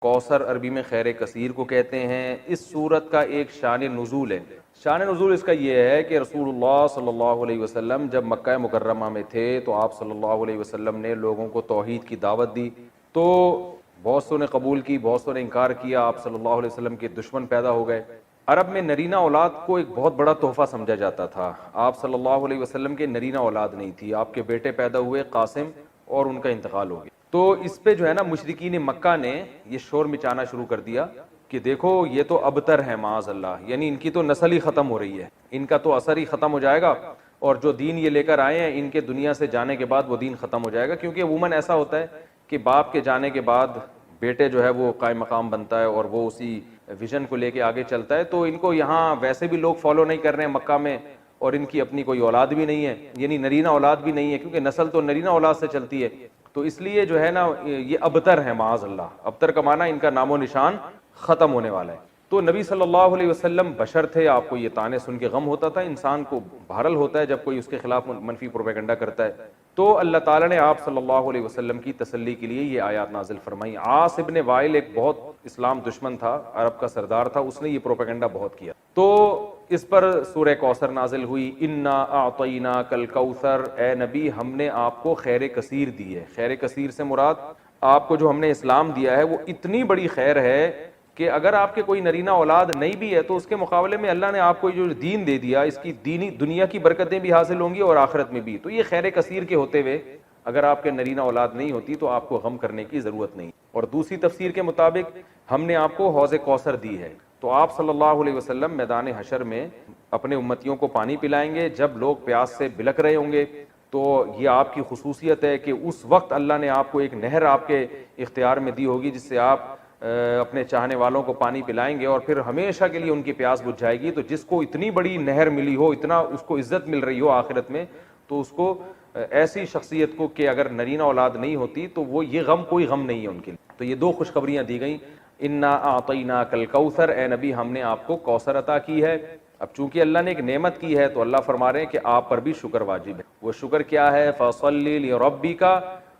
کوثر عربی میں خیر کثیر کو کہتے ہیں. اس سورت کا ایک شان نزول ہے. شان نزول اس کا یہ ہے کہ رسول اللہ صلی اللہ علیہ وسلم جب مکہ مکرمہ میں تھے تو آپ صلی اللہ علیہ وسلم نے لوگوں کو توحید کی دعوت دی, تو بہت سو نے قبول کی, بہت سو نے انکار کیا. آپ صلی اللہ علیہ وسلم کے دشمن پیدا ہو گئے. عرب میں نرینہ اولاد کو ایک بہت بڑا تحفہ سمجھا جاتا تھا. آپ صلی اللہ علیہ وسلم کے نرینہ اولاد نہیں تھی, آپ کے بیٹے پیدا ہوئے قاسم اور ان کا انتقال ہو گیا. تو اس پہ جو ہے نا مشرکین مکہ نے یہ شور مچانا شروع کر دیا کہ دیکھو یہ تو ابتر ہے معاذ اللہ, یعنی ان کی تو نسل ہی ختم ہو رہی ہے, ان کا تو اثر ہی ختم ہو جائے گا, اور جو دین یہ لے کر آئے ہیں ان کے دنیا سے جانے کے بعد وہ دین ختم ہو جائے گا. کیونکہ عموماً ایسا ہوتا ہے کہ باپ کے جانے کے بعد بیٹے جو ہے وہ قائم مقام بنتا ہے اور وہ اسی ویژن کو لے کے آگے چلتا ہے. تو ان کو یہاں ویسے بھی لوگ فالو نہیں کر رہے ہیں مکہ میں, اور ان کی اپنی کوئی اولاد بھی نہیں ہے, یعنی نرینہ اولاد بھی نہیں ہے, کیونکہ نسل تو نرینہ اولاد سے چلتی ہے. تو اس لیے جو ہے نا یہ ابتر ہے معاذ اللہ. ابتر کا معنی ان کا نام و نشان ختم ہونے والا ہے. تو نبی صلی اللہ علیہ وسلم بشر تھے, آپ کو یہ طعنے سن کے غم ہوتا تھا. انسان کو بہرحال ہوتا ہے جب کوئی اس کے خلاف منفی پروپیگنڈا کرتا ہے. تو اللہ تعالیٰ نے آپ صلی اللہ علیہ وسلم کی تسلی کے لیے یہ آیات نازل فرمائی. عاص ابن وائل ایک بہت اسلام دشمن تھا, عرب کا سردار تھا, اس نے یہ پروپیگنڈا بہت کیا. تو اس پر سورہ کوثر نازل ہوئی. انا اعطیناک الکوثر, اے نبی ہم نے آپ کو خیر کثیر دی ہے. خیر کثیر سے مراد آپ کو جو ہم نے اسلام دیا ہے وہ اتنی بڑی خیر ہے کہ اگر آپ کے کوئی نرینہ اولاد نہیں بھی ہے تو اس کے مقابلے میں اللہ نے آپ کو جو دین دے دیا, اس کی دینی دنیا کی برکتیں بھی حاصل ہوں گی اور آخرت میں بھی. تو یہ خیر کثیر کے ہوتے ہوئے اگر آپ کے نرینہ اولاد نہیں ہوتی تو آپ کو غم کرنے کی ضرورت نہیں. اور دوسری تفسیر کے مطابق ہم نے آپ کو حوض کوثر دی ہے. تو آپ صلی اللہ علیہ وسلم میدان حشر میں اپنے امتیوں کو پانی پلائیں گے جب لوگ پیاس سے بلک رہے ہوں گے. تو یہ آپ کی خصوصیت ہے کہ اس وقت اللہ نے آپ کو ایک نہر آپ کے اختیار میں دی ہوگی جس سے آپ اپنے چاہنے والوں کو پانی پلائیں گے اور پھر ہمیشہ کے لیے ان کی پیاس بجھ جائے گی. تو جس کو اتنی بڑی نہر ملی ہو, اتنا اس کو عزت مل رہی ہو آخرت میں, تو اس کو ایسی شخصیت کو کہ اگر نرینہ اولاد نہیں ہوتی تو وہ یہ غم کوئی غم نہیں ہے ان کے لیے. تو یہ دو خوشخبریاں دی گئیں. انا اعطیناک الکوثر, اے نبی ہم نے آپ کو کوثر عطا کی ہے. اب چونکہ اللہ نے ایک نعمت کی ہے تو اللہ فرما رہے ہیں کہ آپ پر بھی شکر واجب ہے. وہ شکر کیا ہے؟ فصلی لربک,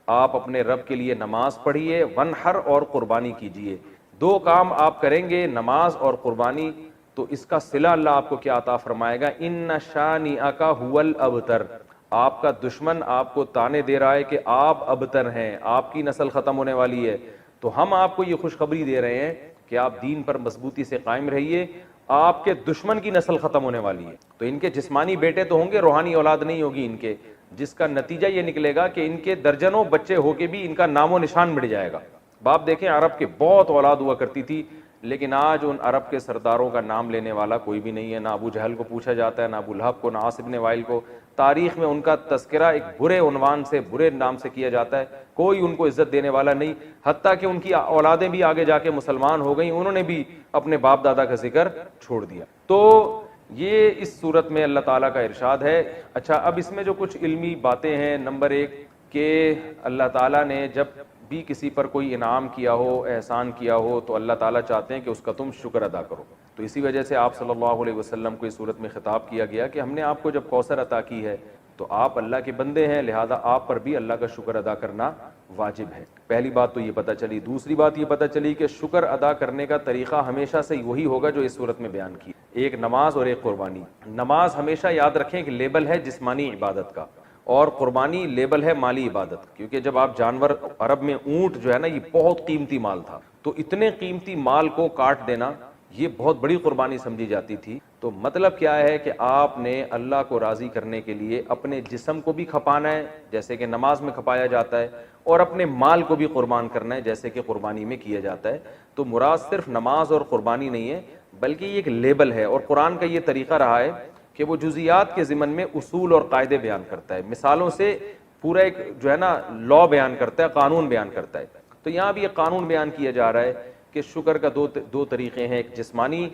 آپ اپنے رب کے لیے نماز پڑھیے, ونحر اور قربانی کیجیے. دو کام آپ کریں گے, نماز اور قربانی, تو اس کا صلہ اللہ آپ کو کیا عطا فرمائے گا؟ ان شانئک ھو الابتر, آپ کا دشمن آپ کو تانے دے رہا ہے کہ آپ ابتر ہیں, آپ کی نسل ختم ہونے والی ہے. تو ہم آپ کو یہ خوشخبری دے رہے ہیں کہ آپ دین پر مضبوطی سے قائم رہیے, آپ کے دشمن کی نسل ختم ہونے والی ہے. تو ان کے جسمانی بیٹے تو ہوں گے, روحانی اولاد نہیں ہوگی ان کے, جس کا نتیجہ یہ نکلے گا کہ ان کے درجنوں بچے ہو کے بھی ان کا نام و نشان مٹ جائے گا. باپ دیکھیں عرب کے بہت اولاد ہوا کرتی تھی, لیکن آج ان عرب کے سرداروں کا نام لینے والا کوئی بھی نہیں ہے. نہ ابو جہل کو پوچھا جاتا ہے, نہ ابو لہب کو, نہ عاص بن وائل کو. تاریخ میں ان کا تذکرہ ایک برے عنوان سے, برے نام سے کیا جاتا ہے. کوئی ان کو عزت دینے والا نہیں, حتیٰ کہ ان کی اولادیں بھی آگے جا کے مسلمان ہو گئیں, انہوں نے بھی اپنے باپ دادا کا ذکر چھوڑ دیا. تو یہ اس صورت میں اللہ تعالیٰ کا ارشاد ہے. اچھا, اب اس میں جو کچھ علمی باتیں ہیں, نمبر ایک کہ اللہ تعالیٰ نے جب بھی کسی پر کوئی انعام کیا ہو, احسان کیا ہو, تو اللہ تعالیٰ چاہتے ہیں کہ اس کا تم شکر ادا کرو. تو اسی وجہ سے آپ صلی اللہ علیہ وسلم کو اس صورت میں خطاب کیا گیا کہ ہم نے آپ کو جب کوثر عطا کی ہے تو آپ اللہ کے بندے ہیں, لہذا آپ پر بھی اللہ کا شکر ادا کرنا واجب ہے. پہلی بات تو یہ پتہ چلی. دوسری بات یہ پتہ چلی کہ شکر ادا کرنے کا طریقہ ہمیشہ سے وہی ہوگا جو اس صورت میں بیان کی, ایک نماز اور ایک قربانی. نماز ہمیشہ یاد رکھیں کہ لیبل ہے جسمانی عبادت کا, اور قربانی لیبل ہے مالی عبادت. کیونکہ جب آپ جانور, عرب میں اونٹ جو ہے نا یہ بہت قیمتی مال تھا, تو اتنے قیمتی مال کو کاٹ دینا یہ بہت بڑی قربانی سمجھی جاتی تھی. تو مطلب کیا ہے کہ آپ نے اللہ کو راضی کرنے کے لیے اپنے جسم کو بھی کھپانا ہے جیسے کہ نماز میں کھپایا جاتا ہے, اور اپنے مال کو بھی قربان کرنا ہے جیسے کہ قربانی میں کیا جاتا ہے. تو مراد صرف نماز اور قربانی نہیں ہے, بلکہ یہ ایک لیبل ہے. اور قرآن کا یہ طریقہ رہا ہے کہ وہ جزیات کے ضمن میں اصول اور قاعدے بیان کرتا ہے, مثالوں سے پورا ایک جو ہے نا لا بیان کرتا ہے, قانون بیان کرتا ہے. تو یہاں بھی ایک قانون بیان کیا جا رہا ہے کہ شکر کا دو طریقے ہیں, ایک جسمانی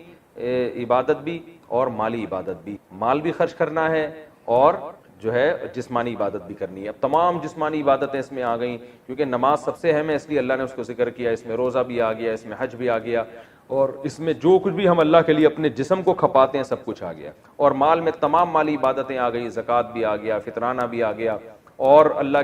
عبادت بھی اور مالی عبادت بھی. مال بھی خرچ کرنا ہے اور جو ہے جسمانی عبادت بھی کرنی ہے. اب تمام جسمانی عبادتیں اس میں آ گئیں, کیونکہ نماز سب سے اہم ہے اس لیے اللہ نے اس کو ذکر کیا. اس میں روزہ بھی آ گیا, اس میں حج بھی آ گیا, اور اس میں جو کچھ بھی ہم اللہ کے لیے اپنے جسم کو کھپاتے ہیں سب کچھ آ گیا. اور مال میں تمام مالی عبادتیں آ گئی, زکوٰۃ بھی آ گیا, فطرانہ بھی آ گیا, اور اللہ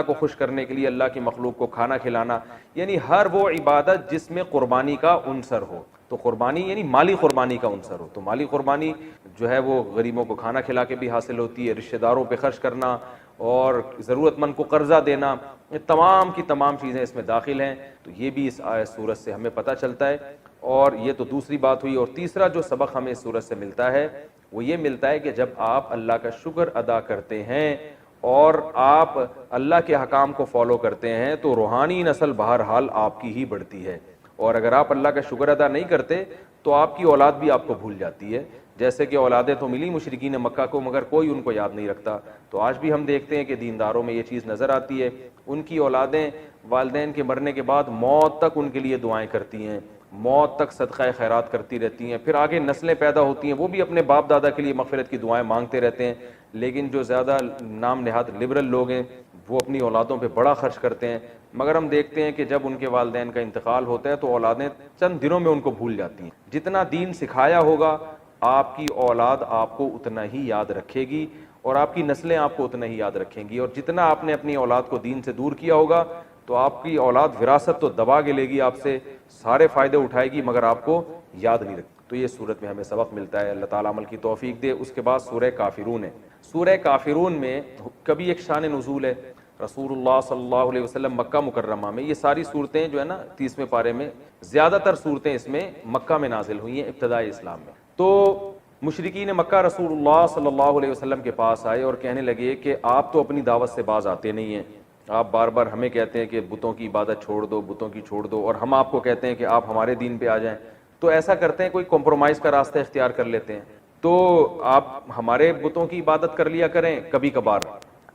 کو خوش کرنے کے لیے اللہ کی مخلوق کو کھانا کھلانا، یعنی ہر وہ عبادت جس میں قربانی کا عنصر ہو. تو قربانی یعنی مالی قربانی کا عنصر ہو. تو مالی قربانی جو ہے وہ غریبوں کو کھانا کھلا کے بھی حاصل ہوتی ہے، رشتہ داروں پہ خرچ کرنا اور ضرورت مند کو قرضہ دینا، یہ تمام کی تمام چیزیں اس میں داخل ہیں. تو یہ بھی اس سورت سے ہمیں پتہ چلتا ہے. اور یہ تو دوسری بات ہوئی. اور تیسرا جو سبق ہمیں اس سورت سے ملتا ہے وہ یہ ملتا ہے کہ جب آپ اللہ کا شکر ادا کرتے ہیں اور آپ اللہ کے حکام کو فالو کرتے ہیں تو روحانی نسل بہرحال آپ کی ہی بڑھتی ہے. اور اگر آپ اللہ کا شکر ادا نہیں کرتے تو آپ کی اولاد بھی آپ کو بھول جاتی ہے. جیسے کہ اولادیں تو ملی مشرکین مکہ کو مگر کوئی ان کو یاد نہیں رکھتا. تو آج بھی ہم دیکھتے ہیں کہ دینداروں میں یہ چیز نظر آتی ہے، ان کی اولادیں والدین کے مرنے کے بعد موت تک ان کے لیے دعائیں کرتی ہیں، موت تک صدقہ خیرات کرتی رہتی ہیں. پھر آگے نسلیں پیدا ہوتی ہیں، وہ بھی اپنے باپ دادا کے لیے مغفرت کی دعائیں مانگتے رہتے ہیں. لیکن جو زیادہ نام نہاد لبرل لوگ ہیں وہ اپنی اولادوں پہ بڑا خرچ کرتے ہیں، مگر ہم دیکھتے ہیں کہ جب ان کے والدین کا انتقال ہوتا ہے تو اولادیں چند دنوں میں ان کو بھول جاتی ہیں. جتنا دین سکھایا ہوگا آپ کی اولاد آپ کو اتنا ہی یاد رکھے گی اور آپ کی نسلیں آپ کو اتنا ہی یاد رکھیں گی. اور جتنا آپ نے اپنی اولاد کو دین سے دور کیا ہوگا تو آپ کی اولاد وراثت تو دبا کے لے گی، آپ سے سارے فائدے اٹھائے گی مگر آپ کو یاد نہیں رکھتی. تو یہ صورت میں ہمیں سبق ملتا ہے. اللہ تعالیٰ عمل کی توفیق دے. اس کے بعد سورہ کافرون ہے. سورہ کافرون میں کبھی ایک شان نزول ہے. رسول اللہ صلی اللہ علیہ وسلم مکہ مکرمہ میں، یہ ساری صورتیں جو ہے نا 30ویں پارے میں زیادہ تر صورتیں اس میں مکہ میں نازل ہوئی ہیں ابتدائی اسلام میں. تو مشرکین مکہ رسول اللہ صلی اللہ علیہ وسلم کے پاس آئے اور کہنے لگے کہ آپ تو اپنی دعوت سے باز آتے نہیں ہیں، آپ بار بار ہمیں کہتے ہیں کہ بتوں کی عبادت چھوڑ دو، بتوں کی چھوڑ دو، اور ہم آپ کو کہتے ہیں کہ آپ ہمارے دین پہ آ جائیں. تو ایسا کرتے ہیں کوئی کمپرومائز کا راستہ اختیار کر لیتے ہیں. تو آپ ہمارے بتوں کی عبادت کر لیا کریں کبھی کبھار،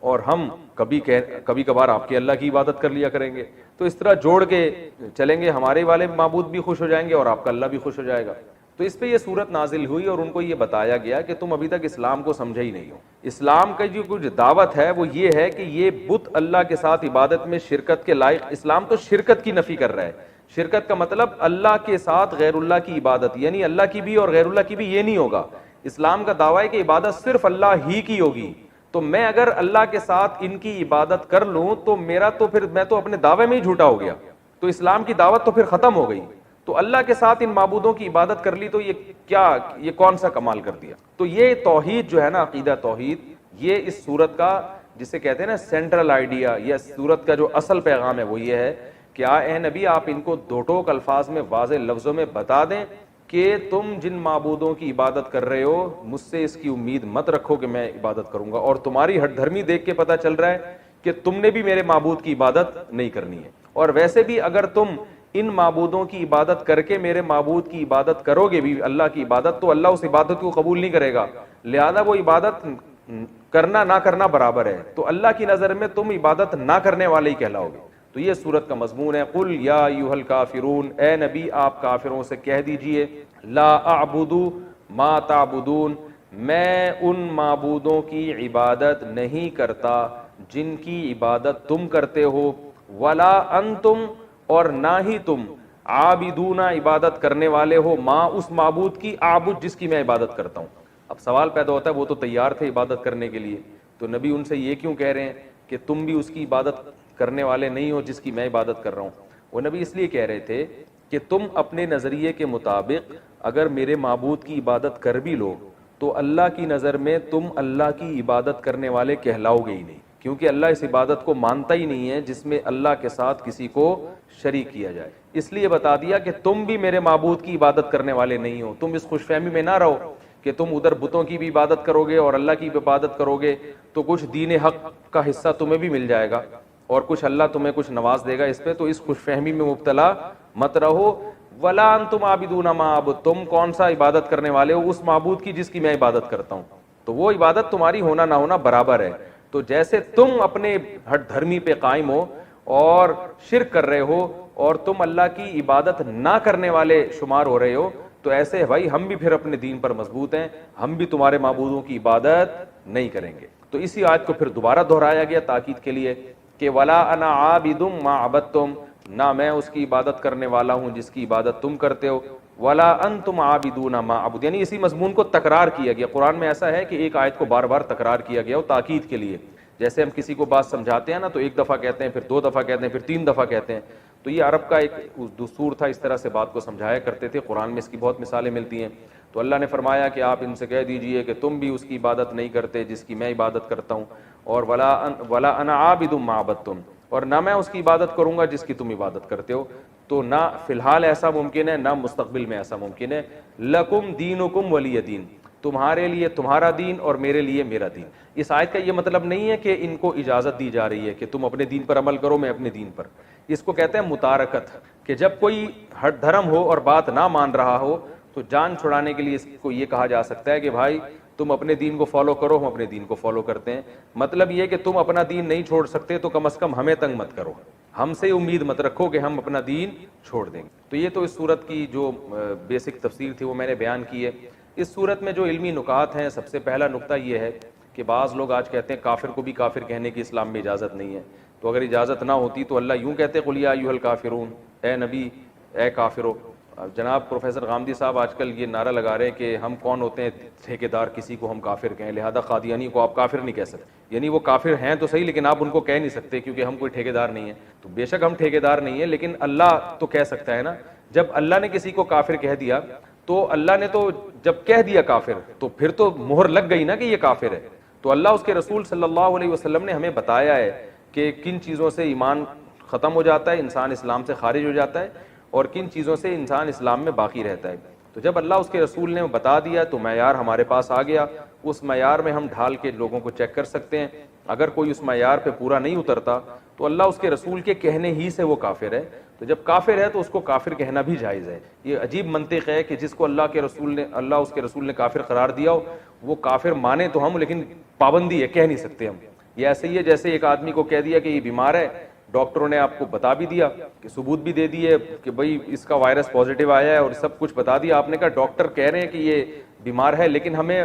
اور ہم کبھی کبھار آپ کے اللہ کی عبادت کر لیا کریں گے. تو اس طرح جوڑ کے چلیں گے، ہمارے والے معبود بھی خوش ہو جائیں گے اور آپ کا اللہ بھی خوش ہو جائے گا. تو اس پہ یہ صورت نازل ہوئی اور ان کو یہ بتایا گیا کہ تم ابھی تک اسلام کو سمجھے ہی نہیں ہو. اسلام کا جو کچھ دعوت ہے وہ یہ ہے کہ یہ بت اللہ کے ساتھ عبادت میں شرکت کے لائق. اسلام تو شرکت کی نفی کر رہا ہے. شرکت کا مطلب اللہ کے ساتھ غیر اللہ کی عبادت، یعنی اللہ کی بھی اور غیر اللہ کی بھی یہ نہیں ہوگا. اسلام کا دعویٰ ہے کہ عبادت صرف اللہ ہی کی ہوگی. تو میں اگر اللہ کے ساتھ ان کی عبادت کر لوں تو میں تو اپنے دعوے میں ہی جھوٹا ہو گیا. تو اسلام کی دعوت تو پھر ختم ہو گئی. تو اللہ کے ساتھ ان معبودوں کی عبادت کر لی تو یہ کون سا کمال کر دیا. تو یہ توحید جو ہے نا، عقیدہ توحید، یہ اس سورت کا جسے کہتے ہیں نا سینٹرل آئیڈیا، یا سورت کا جو اصل پیغام ہے وہ یہ ہے کہ اے نبی آپ ان کو دو ٹوک الفاظ میں واضح لفظوں میں بتا دیں کہ تم جن معبودوں کی عبادت کر رہے ہو مجھ سے اس کی امید مت رکھو کہ میں عبادت کروں گا. اور تمہاری ہٹ دھرمی دیکھ کے پتہ چل رہا ہے کہ تم نے بھی میرے معبود کی عبادت نہیں کرنی ہے. اور ویسے بھی اگر تم ان معبودوں کی عبادت کر کے میرے معبود کی عبادت کرو گے بھی، اللہ کی عبادت، تو اللہ اس عبادت کو قبول نہیں کرے گا. لہذا وہ عبادت کرنا نہ کرنا برابر ہے. تو اللہ کی نظر میں تم عبادت نہ کرنے والے ہی کہلاؤ گے. تو یہ سورت کا مضمون ہے. قل یا ایھا الکافرون، اے نبی آپ کافروں سے کہہ دیجئے، لا اعبد ما تعبدون، میں ان معبودوں کی عبادت نہیں کرتا جن کی عبادت تم کرتے ہو، ولا انتم، اور نہ ہی تم، عابدون عبادت کرنے والے ہو، ماں اس معبود کی، اعبد جس کی میں عبادت کرتا ہوں. اب سوال پیدا ہوتا ہے وہ تو تیار تھے عبادت کرنے کے لیے، تو نبی ان سے یہ کیوں کہہ رہے ہیں کہ تم بھی اس کی عبادت کرنے والے نہیں ہو جس کی میں عبادت کر رہا ہوں. وہ نبی اس لیے کہہ رہے تھے کہ تم اپنے نظریے کے مطابق اگر میرے معبود کی عبادت کر بھی لو تو اللہ کی نظر میں تم اللہ کی عبادت کرنے والے کہلاؤ گے ہی نہیں، کیونکہ اللہ اس عبادت کو مانتا ہی نہیں ہے جس میں اللہ کے ساتھ کسی کو شریک کیا جائے. اس لیے بتا دیا کہ تم بھی میرے معبود کی عبادت کرنے والے نہیں ہو. تم اس خوش فہمی میں نہ رہو کہ تم ادھر بتوں کی بھی عبادت کرو گے اور اللہ کی بھی عبادت کرو گے تو کچھ دین حق کا حصہ تمہیں بھی مل جائے گا اور کچھ اللہ تمہیں کچھ نواز دے گا اس پہ. تو اس خوش فہمی میں مبتلا مت رہو. ولا انتم عابدون ما اعبد، تم کون سا عبادت کرنے والے ہو اس معبود کی جس کی میں عبادت کرتا ہوں. تو وہ عبادت تمہاری ہونا نہ ہونا برابر ہے. تو جیسے تم اپنے ہٹ دھرمی پہ قائم ہو اور شرک کر رہے ہو اور تم اللہ کی عبادت نہ کرنے والے شمار ہو رہے ہو، تو ایسے بھائی ہم بھی پھر اپنے دین پر مضبوط ہیں، ہم بھی تمہارے معبودوں کی عبادت نہیں کریں گے. تو اسی آیت کو پھر دوبارہ دہرایا گیا تاکید کے لیے کہ ولا انا عابد ما عبدتم، نہ میں اس کی عبادت کرنے والا ہوں جس کی عبادت تم کرتے ہو، ولا انتم عابدون ما اعبد، یعنی اسی مضمون کو تکرار کیا گیا۔ قرآن میں ایسا ہے کہ ایک آیت کو بار بار تکرار کیا گیا ہو تاکید کے لیے، جیسے ہم کسی کو بات سمجھاتے ہیں نا تو ایک دفعہ کہتے ہیں، پھر 2 دفعہ کہتے ہیں، پھر 3 دفعہ کہتے ہیں، تو یہ عرب کا ایک دستور تھا، اس طرح سے بات کو سمجھایا کرتے تھے۔ قرآن میں اس کی بہت مثالیں ملتی ہیں۔ تو اللہ نے فرمایا کہ آپ ان سے کہہ دیجئے کہ تم بھی اس کی عبادت نہیں کرتے جس کی میں عبادت کرتا ہوں، اور ولا انا عابد ما عبدتم، اور نہ میں اس کی عبادت کروں گا جس کی تم عبادت کرتے ہو۔ تو نہ فی الحال ایسا ممکن ہے، نہ مستقبل میں ایسا ممکن ہے۔ لکم دینکم ولی دین، تمہارے لیے تمہارا دین اور میرے لیے میرا دین۔ اس آیت کا یہ مطلب نہیں ہے کہ ان کو اجازت دی جا رہی ہے کہ تم اپنے دین پر عمل کرو، میں اپنے دین پر۔ اس کو کہتے ہیں متارکت، کہ جب کوئی ہٹ دھرم ہو اور بات نہ مان رہا ہو تو جان چھڑانے کے لیے اس کو یہ کہا جا سکتا ہے کہ بھائی تم اپنے دین کو فالو کرو، ہم اپنے دین کو فالو کرتے ہیں۔ مطلب یہ کہ تم اپنا دین نہیں چھوڑ سکتے تو کم از کم ہمیں تنگ مت کرو، ہم سے امید مت رکھو کہ ہم اپنا دین چھوڑ دیں گے۔ تو یہ تو اس صورت کی جو بیسک تفسیر تھی وہ میں نے بیان کی ہے۔ اس صورت میں جو علمی نکات ہیں، سب سے پہلا نقطہ یہ ہے کہ بعض لوگ آج کہتے ہیں کافر کو بھی کافر کہنے کی اسلام میں اجازت نہیں ہے۔ تو اگر اجازت نہ ہوتی تو اللہ یوں کہتے قل یا ایھا الکافرون، اے نبی اے کافرو۔ جناب پروفیسر غامدی صاحب آج کل یہ نعرہ لگا رہے ہیں کہ ہم کون ہوتے ہیں ٹھیکیدار کسی کو ہم کافر کہیں، لہذا قادیانی کو آپ کافر نہیں کہہ سکتے۔ یعنی وہ کافر ہیں تو صحیح لیکن آپ ان کو کہہ نہیں سکتے کیونکہ ہم کوئی ٹھیکیدار نہیں ہیں۔ تو بے شک ہم ٹھیکیدار نہیں ہیں لیکن اللہ تو کہہ سکتا ہے نا۔ جب اللہ نے کسی کو کافر کہہ دیا تو اللہ نے تو جب کہہ دیا کافر تو پھر تو مہر لگ گئی نا کہ یہ کافر ہے۔ تو اللہ اس کے رسول صلی اللہ علیہ وسلم نے ہمیں بتایا ہے کہ کن چیزوں سے ایمان ختم ہو جاتا ہے، انسان اسلام سے خارج ہو جاتا ہے، اور کن چیزوں سے انسان اسلام میں باقی رہتا ہے۔ تو جب اللہ اس کے رسول نے بتا دیا تو معیار ہمارے پاس آ گیا، اس معیار میں ہم ڈھال کے لوگوں کو چیک کر سکتے ہیں۔ اگر کوئی اس معیار پہ پورا نہیں اترتا تو اللہ اس کے رسول کے کہنے ہی سے وہ کافر ہے۔ تو جب کافر ہے تو اس کو کافر کہنا بھی جائز ہے۔ یہ عجیب منطق ہے کہ جس کو اللہ اس کے رسول نے کافر قرار دیا ہو وہ کافر مانے تو ہم، لیکن پابندی ہے، کہہ نہیں سکتے ہم۔ یہ ایسے ہی ہے جیسے ایک آدمی کو کہہ دیا کہ یہ بیمار ہے، ڈاکٹروں نے آپ کو بتا بھی دیا کہ ثبوت بھی دے دیے کہ بھئی اس کا وائرس پازیٹیو آیا ہے اور سب کچھ بتا دیا، آپ نے کہا ڈاکٹر کہہ رہے ہیں کہ یہ بیمار ہے لیکن ہمیں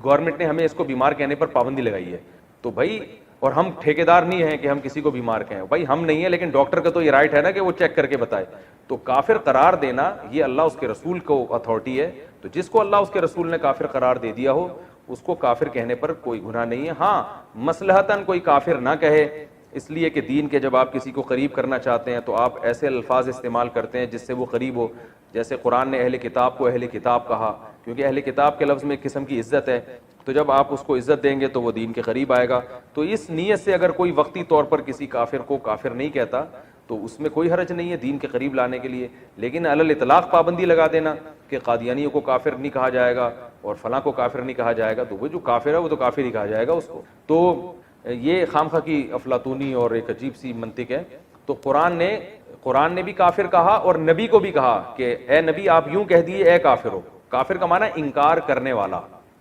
گورنمنٹ نے ہمیں اس کو بیمار کہنے پر پابندی لگائی ہے۔ تو بھائی اور ہم ٹھیکیدار نہیں ہیں کہ ہم کسی کو بیمار کہیں، بھائی ہم نہیں ہیں لیکن ڈاکٹر کا تو یہ رائٹ ہے نا کہ وہ چیک کر کے بتائے۔ تو کافر قرار دینا یہ اللہ اس کے رسول کو اتھارٹی ہے۔ تو جس کو اللہ اس کے رسول نے کافر قرار دے دیا ہو اس کو کافر کہنے پر کوئی گناہ نہیں ہے۔ ہاں مصلحتاً کوئی کافر نہ کہے، اس لیے کہ دین کے جب آپ کسی کو قریب کرنا چاہتے ہیں تو آپ ایسے الفاظ استعمال کرتے ہیں جس سے وہ قریب ہو۔ جیسے قرآن نے اہل کتاب کو اہل کتاب کہا کیونکہ اہل کتاب کے لفظ میں ایک قسم کی عزت ہے، تو جب آپ اس کو عزت دیں گے تو وہ دین کے قریب آئے گا۔ تو اس نیت سے اگر کوئی وقتی طور پر کسی کافر کو کافر نہیں کہتا تو اس میں کوئی حرج نہیں ہے دین کے قریب لانے کے لیے۔ لیکن علی الاطلاق پابندی لگا دینا کہ قادیانیوں کو کافر نہیں کہا جائے گا اور فلاں کو کافر نہیں کہا جائے گا، تو وہ جو کافر ہے وہ تو کافر ہی کہا جائے گا اس کو۔ تو یہ خامخواہ کی افلاطونی اور ایک عجیب سی منطق ہے۔ تو قرآن نے بھی کافر کہا اور نبی کو بھی کہا کہ اے نبی آپ یوں کہہ دیے اے کافر ہو۔ کافر کا معنی انکار کرنے والا،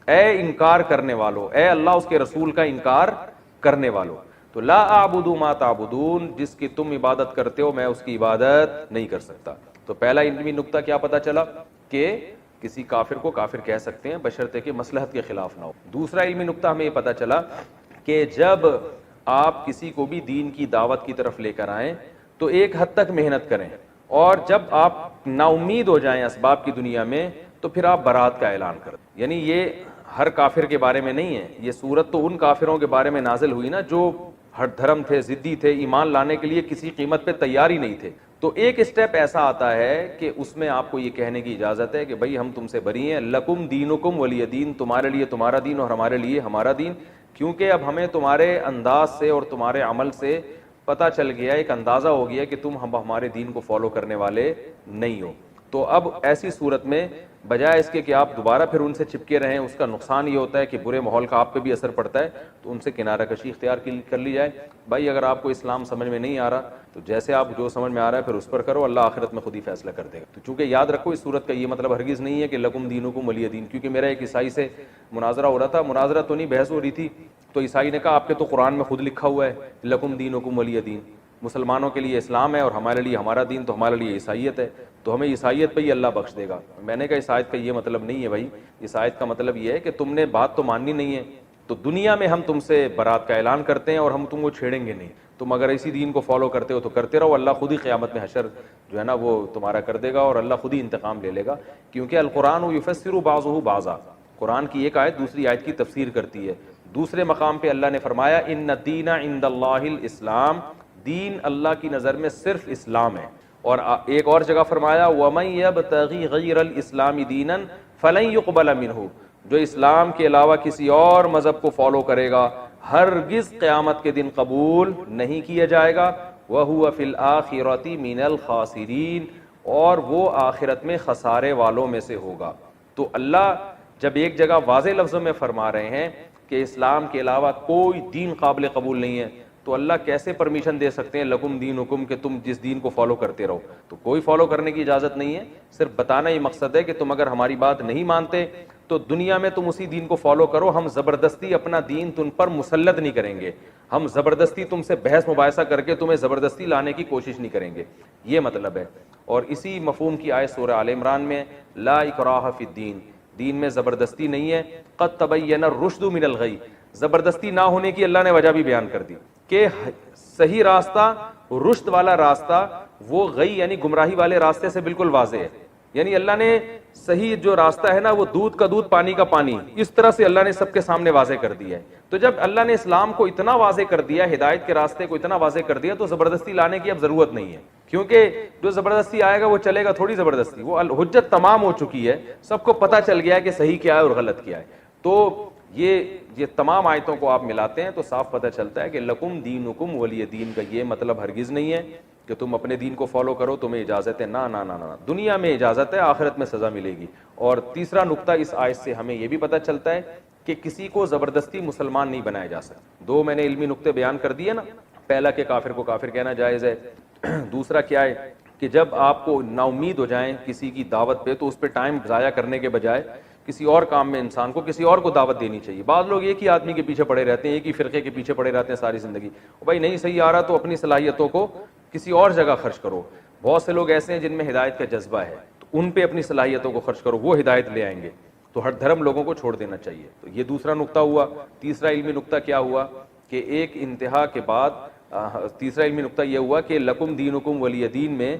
اے انکار کرنے والو، اے اللہ اس کے رسول کا انکار کرنے والو۔ تو لا اعبد ما تعبدون، جس کی تم عبادت کرتے ہو میں اس کی عبادت نہیں کر سکتا۔ تو پہلا علمی نقطہ کیا پتہ چلا کہ کسی کافر کو کافر کہہ سکتے ہیں بشرطے کہ مصلحت کے خلاف نہ ہو۔ دوسرا علمی نقطہ ہمیں یہ پتہ چلا کہ جب آپ کسی کو بھی دین کی دعوت کی طرف لے کر آئیں تو ایک حد تک محنت کریں، اور جب آپ نا امید ہو جائیں اسباب کی دنیا میں تو پھر آپ برات کا اعلان کر دیں۔ یعنی یہ ہر کافر کے بارے میں نہیں ہے، یہ صورت تو ان کافروں کے بارے میں نازل ہوئی نا جو ہٹ دھرم تھے، ضدی تھے، ایمان لانے کے لیے کسی قیمت پہ تیار ہی نہیں تھے۔ تو ایک اسٹیپ ایسا آتا ہے کہ اس میں آپ کو یہ کہنے کی اجازت ہے کہ بھئی ہم تم سے بری ہیں، لکم دینکم ولی دین، تمہارے لیے تمہارا دین اور ہمارے لیے ہمارا دین۔ کیونکہ اب ہمیں تمہارے انداز سے اور تمہارے عمل سے پتہ چل گیا، ایک اندازہ ہو گیا کہ تم ہمارے دین کو فالو کرنے والے نہیں ہو۔ تو اب ایسی صورت میں بجائے اس کے کہ آپ دوبارہ پھر ان سے چپکے رہیں، اس کا نقصان یہ ہوتا ہے کہ برے ماحول کا آپ پہ بھی اثر پڑتا ہے، تو ان سے کنارہ کشی اختیار کر لی جائے۔ بھائی اگر آپ کو اسلام سمجھ میں نہیں آ رہا تو جیسے آپ جو سمجھ میں آ رہا ہے پھر اس پر کرو، اللہ آخرت میں خود ہی فیصلہ کر دے گا۔ تو چونکہ یاد رکھو اس صورت کا یہ مطلب ہرگز نہیں ہے کہ لکم دینکم ولی دین، کیونکہ میرا ایک عیسائی سے مناظرہ ہو رہا تھا، مناظرہ تو نہیں بحث ہو رہی تھی، تو عیسائی نے کہا آپ کے تو قرآن میں خود لکھا ہوا ہے لکم دینکم ولی دین، مسلمانوں کے لیے اسلام ہے اور ہمارے لیے ہمارا دین، تو ہمارے لیے عیسائیت ہے، تو ہمیں عیسائیت پہ ہی اللہ بخش دے گا۔ میں نے کہا اس آیت کا یہ مطلب نہیں ہے بھائی، اس آیت کا مطلب یہ ہے کہ تم نے بات تو ماننی نہیں ہے، تو دنیا میں ہم تم سے برات کا اعلان کرتے ہیں اور ہم تم کو چھیڑیں گے نہیں، تم اگر اسی دین کو فالو کرتے ہو تو کرتے رہو، اللہ خود ہی قیامت میں حشر جو ہے نا وہ تمہارا کر دے گا اور اللہ خود ہی انتقام لے لے گا، کیونکہ القرآن یفسر بعضہ بعضا، قرآن کی ایک آیت دوسری آیت کی تفسیر کرتی ہے۔ دوسرے مقام پہ اللہ نے فرمایا ان الدین عند اللہ الاسلام، دین اللہ کی نظر میں صرف اسلام ہے، اور ایک اور جگہ فرمایا ومن یبتغی غیر الاسلام دینا فلن یقبل منہ، جو اسلام کے علاوہ کسی اور مذہب کو فالو کرے گا ہرگز قیامت کے دن قبول نہیں کیا جائے گا، وَهُوَ فِي الْآخِرَةِ مِنَ الْخَاسِرِينَ، اور وہ آخرت میں خسارے والوں میں سے ہوگا۔ تو اللہ جب ایک جگہ واضح لفظوں میں فرما رہے ہیں کہ اسلام کے علاوہ کوئی دین قابل قبول نہیں ہے، تو اللہ کیسے پرمیشن دے سکتے ہیں لکم دینکم کہ تم جس دین کو فالو کرتے رہو؟ تو کوئی فالو کرنے کی اجازت نہیں ہے، صرف بتانا ہی مقصد ہے کہ تم اگر ہماری بات نہیں مانتے تو دنیا میں تم اسی دین کو فالو کرو، ہم زبردستی اپنا دین تم پر مسلط نہیں کریں گے، ہم زبردستی تم سے بحث مباحثہ کر کے تمہیں زبردستی لانے کی کوشش نہیں کریں گے، یہ مطلب ہے۔ اور اسی مفہوم کی آیت سورہ آل عمران میں لا اکراہ فی الدین، دین میں زبردستی نہیں ہے، قد تبین الرشد من الغی، زبردستی نہ ہونے کی اللہ نے وجہ بھی بیان کر دی کہ صحیح راستہ، رشد والا راستہ، وہ غی یعنی گمراہی والے راستے سے بالکل واضح ہے، یعنی اللہ نے صحیح جو راستہ ہے نا وہ دودھ کا دودھ پانی کا پانی، اس طرح سے اللہ نے سب کے سامنے واضح کر دیا ہے۔ تو جب اللہ نے اسلام کو اتنا واضح کر دیا، ہدایت کے راستے کو اتنا واضح کر دیا، تو زبردستی لانے کی اب ضرورت نہیں ہے، کیونکہ جو زبردستی آئے گا وہ چلے گا تھوڑی زبردستی، وہ حجت تمام ہو چکی ہے، سب کو پتہ چل گیا ہے کہ صحیح کیا ہے اور غلط کیا ہے۔ تو یہ تمام آیتوں کو آپ ملاتے ہیں تو صاف پتہ چلتا ہے کہ لکم دینکم ولی دین کا یہ مطلب ہرگز نہیں ہے کہ تم اپنے دین کو فالو کرو، تمہیں اجازت ہے، نہ نہ نہ نہ، دنیا میں اجازت ہے، آخرت میں سزا ملے گی۔ اور تیسرا نقطہ اس آیت سے ہمیں یہ بھی پتہ چلتا ہے کہ کسی کو زبردستی مسلمان نہیں بنایا جا سکتا۔ دو میں نے علمی نقطے بیان کر دیے نا، پہلا کہ کافر کو کافر کہنا جائز ہے، دوسرا کیا ہے کہ جب آپ کو نا امید ہو جائیں کسی کی دعوت پہ تو اس پہ ٹائم ضائع کرنے کے بجائے کسی اور کام میں انسان کو کسی اور کو دعوت دینی چاہیے۔ بعض لوگ ایک ہی آدمی کے پیچھے پڑے رہتے ہیں، ایک ہی فرقے کے پیچھے پڑے رہتے ہیں ساری زندگی، بھائی نہیں صحیح آ رہا تو اپنی صلاحیتوں کو کسی اور جگہ خرچ کرو۔ بہت سے لوگ ایسے ہیں جن میں ہدایت کا جذبہ ہے، تو ان پہ اپنی صلاحیتوں کو خرچ کرو، وہ ہدایت لے آئیں گے۔ تو ہر دھرم لوگوں کو چھوڑ دینا چاہیے۔ تو یہ دوسرا نقطہ ہوا۔ تیسرا علمی نقطہ کیا ہوا کہ ایک انتہا کے بعد تیسرا علمی نقطہ یہ ہوا کہ لکم دینکم ولی دین میں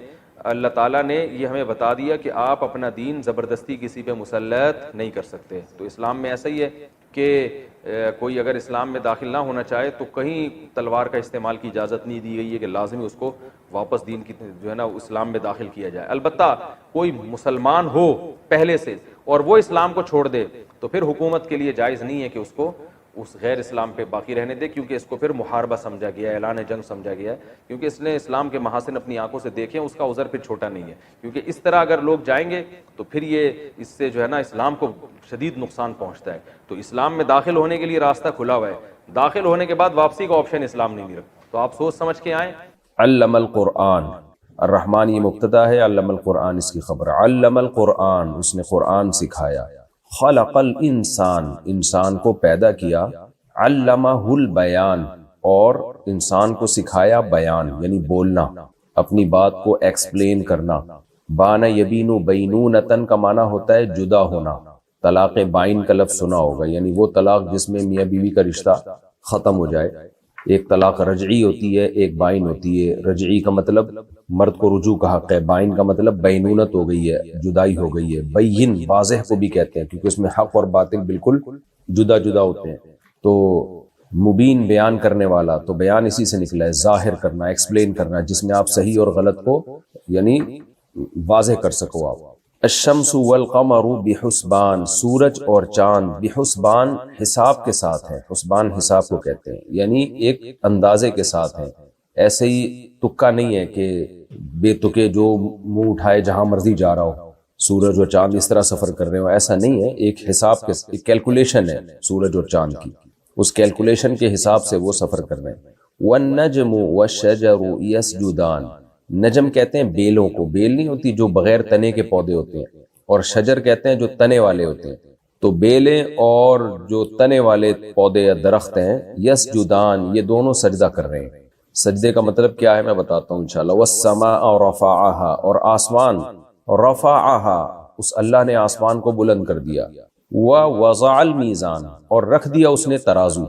اللہ تعالیٰ نے یہ ہمیں بتا دیا کہ آپ اپنا دین زبردستی کسی پہ مسلط نہیں کر سکتے۔ تو اسلام میں ایسا ہی ہے کہ کوئی اگر اسلام میں داخل نہ ہونا چاہے تو کہیں تلوار کا استعمال کی اجازت نہیں دی گئی ہے کہ لازمی اس کو واپس دین کی جو ہے نا اسلام میں داخل کیا جائے۔ البتہ کوئی مسلمان ہو پہلے سے اور وہ اسلام کو چھوڑ دے تو پھر حکومت کے لیے جائز نہیں ہے کہ اس کو اس غیر اسلام پہ باقی رہنے دے، کیونکہ اس کو پھر محاربہ سمجھا گیا ہے، اعلان جنگ سمجھا گیا ہے، کیونکہ اس نے اسلام کے محاسن اپنی آنکھوں سے دیکھے، اس کا عذر پھر چھوٹا نہیں ہے۔ کیونکہ اس طرح اگر لوگ جائیں گے تو پھر یہ اس سے جو ہے نا اسلام کو شدید نقصان پہنچتا ہے۔ تو اسلام میں داخل ہونے کے لیے راستہ کھلا ہوا ہے، داخل ہونے کے بعد واپسی کا آپشن اسلام نہیں رکھتا۔ تو آپ سوچ سمجھ کے آئیں۔ علم القرآن، الرحمن یہ مبتدا ہے، علم القرآن اس کی خبر، علم القرآن اس نے قرآن سکھایا، خلق الانسان انسان کو پیدا کیا، علمہ البیان اور انسان کو سکھایا بیان یعنی بولنا، اپنی بات کو ایکسپلین کرنا۔ بانا یبینو بینونتن کا معنی ہوتا ہے جدا ہونا۔ طلاق بائن کا لفظ سنا ہوگا، یعنی وہ طلاق جس میں میاں بیوی کا رشتہ ختم ہو جائے۔ ایک طلاق رجعی ہوتی ہے، ایک بائن ہوتی ہے۔ رجعی کا مطلب مرد کو رجوع کا حق ہے، بائن کا مطلب بینونت ہو گئی ہے، جدائی ہو گئی ہے۔ بین واضح کو بھی کہتے ہیں کیونکہ اس میں حق اور باطل بالکل جدا جدا ہوتے ہیں۔ تو مبین بیان کرنے والا، تو بیان اسی سے نکلا ہے، ظاہر کرنا، ایکسپلین کرنا، جس میں آپ صحیح اور غلط کو یعنی واضح کر سکو آپ۔ الشمس والقمر بحسبان، سورج اور چاند بحسبان حساب کے ساتھ ہیں، حسبان حساب کو کہتے ہیں، یعنی ایک اندازے کے ساتھ ہیں۔ ایسے ہی تکا نہیں ہے کہ بے تکے جو منہ اٹھائے جہاں مرضی جا رہا ہو، سورج اور چاند اس طرح سفر کر رہے ہو، ایسا نہیں ہے۔ ایک حساب کے ایک کیلکولیشن ہے سورج اور چاند کی، اس کیلکولیشن کے حساب سے وہ سفر کر رہے ہیں۔ والنجم والشجر یسجدان، نجم کہتے ہیں بیلوں کو، بیل نہیں ہوتی جو بغیر تنے کے پودے ہوتے ہیں، اور شجر کہتے ہیں جو تنے والے ہوتے ہیں۔ تو بیلیں اور جو تنے والے پودے یا درخت ہیں، یسجدان یہ دونوں سجدہ کر رہے ہیں۔ سجدے کا مطلب کیا ہے میں بتاتا ہوں انشاءاللہ۔ والسماء رفعها، اور آسمان، رفعها اس اللہ نے آسمان کو بلند کر دیا۔ ووضع المیزان، اور رکھ دیا اس نے ترازو،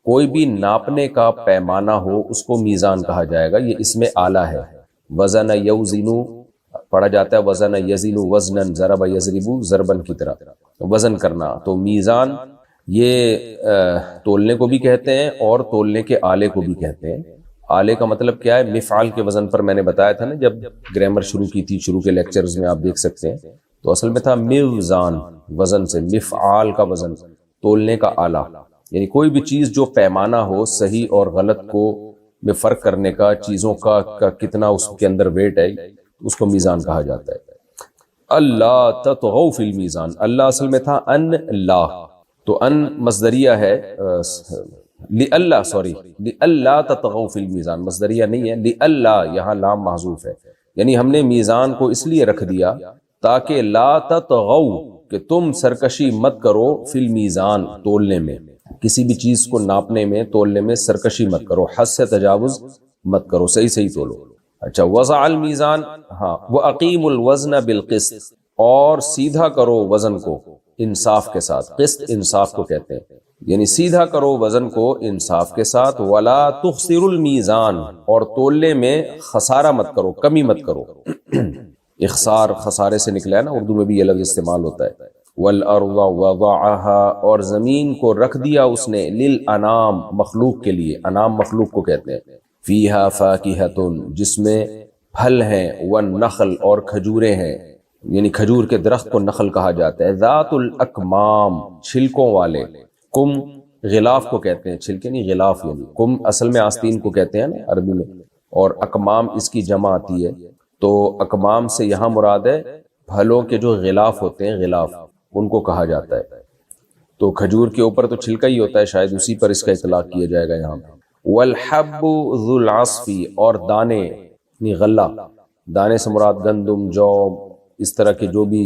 کوئی بھی ناپنے کا پیمانہ ہو اس کو میزان کہا جائے گا، یہ اس میں آلہ ہے۔ وزن یوزن پڑھا جاتا ہے وزن یزن وزنن، ضرب یضرب ضربن کی طرح وزن کرنا، تو میزان یہ تولنے کو بھی کہتے ہیں اور تولنے کے آلے کو بھی کہتے ہیں۔ آلے کا مطلب کیا ہے؟ مفعال کے وزن پر میں نے بتایا تھا نا جب گرامر شروع کی تھی، شروع کے لیکچرز میں آپ دیکھ سکتے ہیں، تو اصل میں تھا میوزان، وزن سے، مفعال کا وزن، تولنے کا آلہ، یعنی کوئی بھی چیز جو پیمانہ ہو صحیح اور غلط کو میں فرق کرنے کا، چیزوں کا کتنا اس کے اندر ویٹ ہے، اس کو میزان کہا جاتا ہے۔ اللہ تطغوا فی المیزان، اللہ اصل میں تھا ان لا، تو ان مصدریہ ہے لِأَلَّا، سوری لِأَلَّا تطغوا فی المیزان، مصدریہ نہیں ہے، لِأَلَّا یہاں لام محذوف ہے، یعنی ہم نے میزان کو اس لیے رکھ دیا تاکہ لا تطغوا، کہ تم سرکشی مت کرو، فی المیزان تولنے میں، کسی بھی چیز کو ناپنے میں تولنے میں سرکشی مت کرو، حد سے تجاوز مت کرو، صحیح صحیح تولو۔ اچھا، وضع المیزان، ہاں، وَأَقِیمُوا الْوَزْنَ بِالْقِسْطِ، اور سیدھا کرو وزن کو انصاف کے ساتھ، قسط انصاف کو کہتے ہیں، یعنی سیدھا کرو وزن کو انصاف کے ساتھ، وَلَا تُخْسِرُوا الْمِيزَانَ، اور تولنے میں خسارہ مت کرو، کمی مت کرو۔ اخسار خسارے سے نکلا ہے نا، اردو میں بھی یہ لفظ استعمال ہوتا ہے۔ وَالْأَرْضَ وَضَعَهَا، اور زمین کو رکھ دیا اس نے، لِلْأَنَامِ، مخلوق کے لیے، انام مخلوق کو کہتے ہیں، فِيهَا فَاكِهَةٌ، جس میں پھل ہیں، وَالنَّخْلُ، اور کھجوریں ہیں، یعنی کھجور کے درخت کو نخل کہا جاتا ہے، ذات الاکمام، چھلکوں والے، کم غلاف کو کہتے ہیں، چھلکے نہیں غلاف، یعنی کم اصل میں آستین کو کہتے ہیں نا عربی میں، اور اکمام اس کی جمع آتی ہے، تو اکمام سے یہاں مراد ہے پھلوں کے جو غلاف ہوتے ہیں، غلاف ان کو کہا جاتا ہے، تو کھجور کے اوپر تو چھلکا ہی ہوتا ہے، شاید اسی پر اس کا اطلاق کیا جائے گا یہاں پہ۔ والحب ذو العصف، اور دانے یعنی غلہ، دانے سے مراد گندم، جو، اس طرح کے جو بھی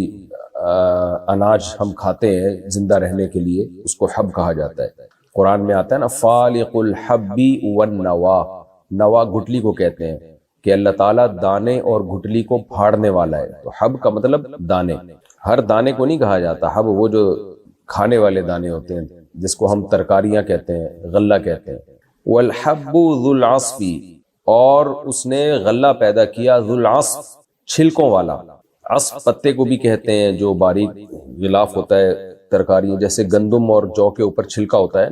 اناج ہم کھاتے ہیں زندہ رہنے کے لیے، اس کو حب کہا جاتا ہے۔ قرآن میں آتا ہے نا فالق الحب والنوا، نوا گٹلی کو کہتے ہیں، کہ اللہ تعالیٰ دانے اور گٹلی کو پھاڑنے والا ہے، تو حب کا مطلب دانے، ہر دانے کو نہیں کہا جاتا حب، وہ جو کھانے والے دانے ہوتے ہیں جس کو ہم ترکاریاں کہتے ہیں، غلہ کہتے ہیں۔ والحب ذو العصف، اور اس نے غلہ پیدا کیا، ذو العصف، چھلکوں والا، عصف پتے کو بھی کہتے ہیں جو باریک غلاف ہوتا ہے ترکاری، جیسے گندم اور جو کے اوپر چھلکا ہوتا ہے،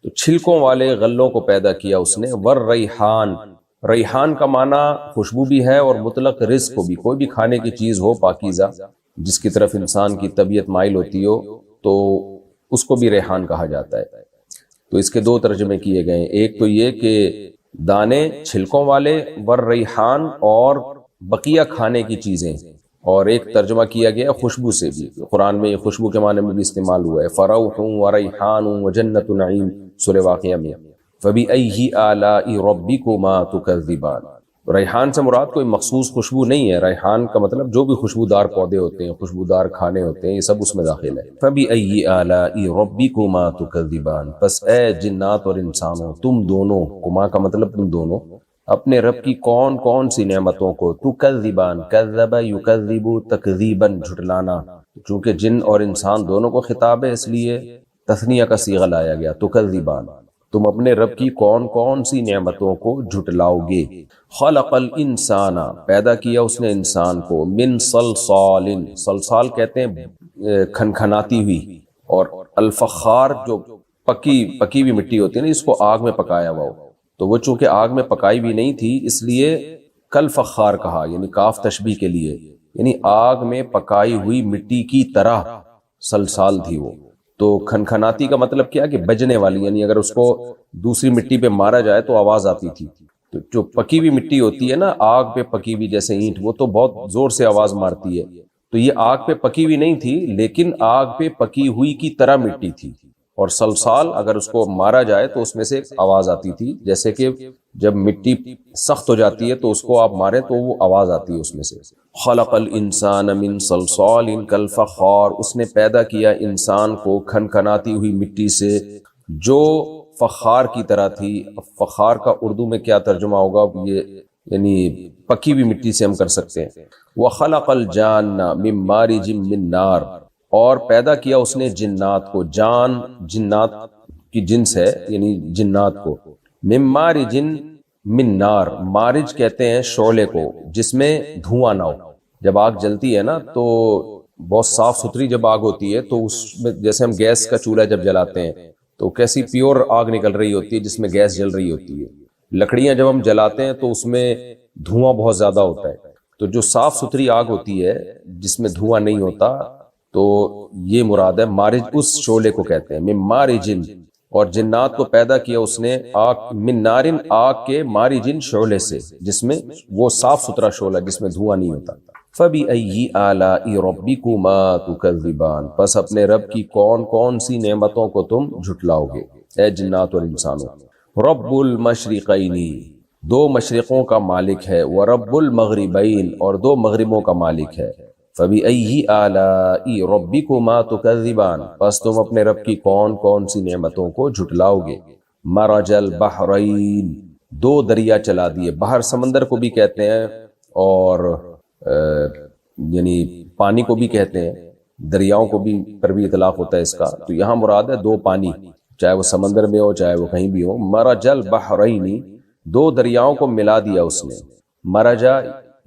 تو چھلکوں والے غلوں کو پیدا کیا اس نے۔ والریحان، ریحان کا معنی خوشبو بھی ہے اور مطلق رزق کو بھی، کوئی بھی کھانے کی چیز ہو پاکیزہ جس کی طرف انسان کی طبیعت مائل ہوتی ہو تو اس کو بھی ریحان کہا جاتا ہے۔ تو اس کے دو ترجمے کیے گئے ہیں، ایک تو یہ کہ دانے چھلکوں والے، والریحان، اور بقیہ کھانے کی چیزیں، اور ایک ترجمہ کیا گیا خوشبو سے بھی، قرآن میں یہ خوشبو کے معنی میں بھی استعمال ہوا ہے، فروح وریحان وجنت نعیم، سورہ واقعہ میں، فبأی آلاء ربکما تکذبان۔ ریحان سے مراد کوئی مخصوص خوشبو نہیں ہے، ریحان کا مطلب جو بھی خوشبودار پودے ہوتے ہیں، خوشبودار کھانے ہوتے ہیں، یہ سب اس میں داخل ہے۔ فبأی آلاء ربکما تکذبان، پس اے جنات اور انسانوں، تم دونوں، کما کا مطلب تم دونوں، اپنے رب کی کون کون سی نعمتوں کو، تکذبان، کذب یکذب تکذیباً، جھٹلانا، چونکہ جن اور انسان دونوں کو خطاب ہے اس لیے تثنیہ کا صیغہ لایا گیا، تکذبان، تم اپنے رب کی کون کون سی نعمتوں کو جھٹلاؤ گے۔ خلق الانسان، پیدا کیا اس نے انسان کو، من صلصال، صلصال کہتے ہیں کھنکھناتی ہوئی، اور الفخار جو پکی ہوئی مٹی ہوتی ہے نا، اس کو آگ میں پکایا ہوا ہو، تو وہ چونکہ آگ میں پکائی بھی نہیں تھی اس لیے کل فخار کہا، یعنی کاف تشبیہ کے لیے، یعنی آگ میں پکائی ہوئی مٹی کی طرح سلسال تھی وہ۔ تو کھنکھناتی کا مطلب کیا کہ بجنے والی، یعنی اگر اس کو دوسری مٹی پہ مارا جائے تو آواز آتی تھی، تو جو پکی ہوئی مٹی ہوتی ہے نا، آگ پہ پکی ہوئی جیسے اینٹ، وہ تو بہت زور سے آواز مارتی ہے، تو یہ آگ پہ پکی ہوئی نہیں تھی لیکن آگ پہ پکی ہوئی کی طرح مٹی تھی، اور سلسال اگر اس کو مارا جائے تو اس میں سے آواز آتی تھی، جیسے کہ جب مٹی سخت ہو جاتی ہے تو اس کو آپ ماریں تو وہ آواز آتی ہے اس میں سے۔ خلق الانسان من صلصال کالفخار، اس نے پیدا کیا انسان کو کھنکھناتی ہوئی مٹی سے جو فخار کی طرح تھی۔ فخار کا اردو میں کیا ترجمہ ہوگا یہ، یعنی پکی ہوئی مٹی سے ہم کر سکتے ہیں۔ وخلق الجان من مارج من نار، اور پیدا کیا اس نے جنات کو، جان جنات کی جنس ہے یعنی جنات کو، من مارج من نار، مارج کہتے ہیں شعلے کو جس میں دھواں نہ ہو. جب آگ جلتی ہے نا تو بہت صاف ستھری جب آگ ہوتی ہے تو اس میں جیسے ہم گیس کا چولہا جب جلاتے ہیں تو کیسی پیور آگ نکل رہی ہوتی ہے جس میں گیس جل رہی ہوتی ہے. لکڑیاں جب ہم جلاتے ہیں تو اس میں دھواں بہت زیادہ ہوتا ہے. تو جو صاف ستھری آگ ہوتی ہے جس میں دھواں نہیں ہوتا تو یہ مراد ہے مارج، اس شعلے کو کہتے ہیں من مارجن. اور جنات کو پیدا کیا اس نے آگ، من نارن آگ کے، مارجن شعلے سے جس میں وہ صاف ستھرا شعلہ جس میں دھواں نہیں ہوتا. فَبِأَيِّ آلَاءِ رَبِّكُمَا تُكَذِّبَانِ، پس اپنے رب کی کون کون سی نعمتوں کو تم جھٹلاؤ گے اے جنات اور انسانوں. رب المشرقین، دو مشرقوں کا مالک ہے، ورب المغربین، اور دو مغربوں کا مالک ہے. فَبِأَيِّ آلَاءِ رَبِّكُمَا تُكَذِّبَانِ، پس تم اپنے رب کی کون کون سی نعمتوں کو جھٹلاؤ گے. مرج البحرین، دو دریا چلا دیے. بحر سمندر کو بھی کہتے ہیں اور یعنی پانی کو بھی کہتے ہیں، دریاؤں کو بھی پر بھی اطلاق ہوتا ہے اس کا. تو یہاں مراد ہے دو پانی، چاہے وہ سمندر میں ہو چاہے وہ کہیں بھی ہو. مرج البحرین، دو دریاؤں کو ملا دیا اس نے. مرجا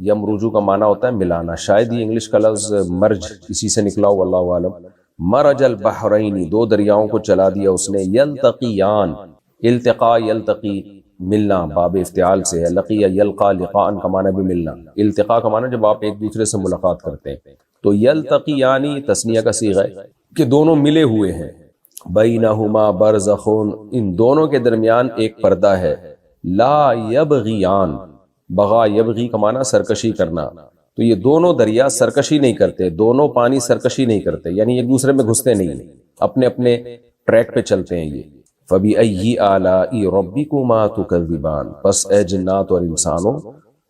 یمرجو کا معنی ہوتا ہے ملانا، شاید یہ انگلش کا لفظ مرج اسی سے نکلا ہو، واللہ عالم. مرج البحرین، دو دریاؤں کو چلا دیا اس نے. یلتقیان، التقا یلتقی ملنا باب افتعال سے ہے. لقی یلقا لقاء کا معنی بھی ملنا، التقاء کا معنی جب آپ ایک دوسرے سے ملاقات کرتے ہیں. تو یلتقیانی تثنیہ کا صیغہ ہے کہ دونوں ملے ہوئے ہیں. بینہما برزخ، ان دونوں کے درمیان ایک پردہ ہے. لا یبغیان، بغا یبغی کا معنی سرکشی کرنا. تو یہ دونوں دریا سرکشی نہیں کرتے، دونوں پانی سرکشی نہیں کرتے، یعنی ایک دوسرے میں گھستے نہیں ہیں، اپنے اپنے ٹریک پہ چلتے ہیں یہ. فَبِأَيِّ آلَاءِ رَبِّكُمَا تُكَذِّبَانِ، پس اے جنات اور انسانوں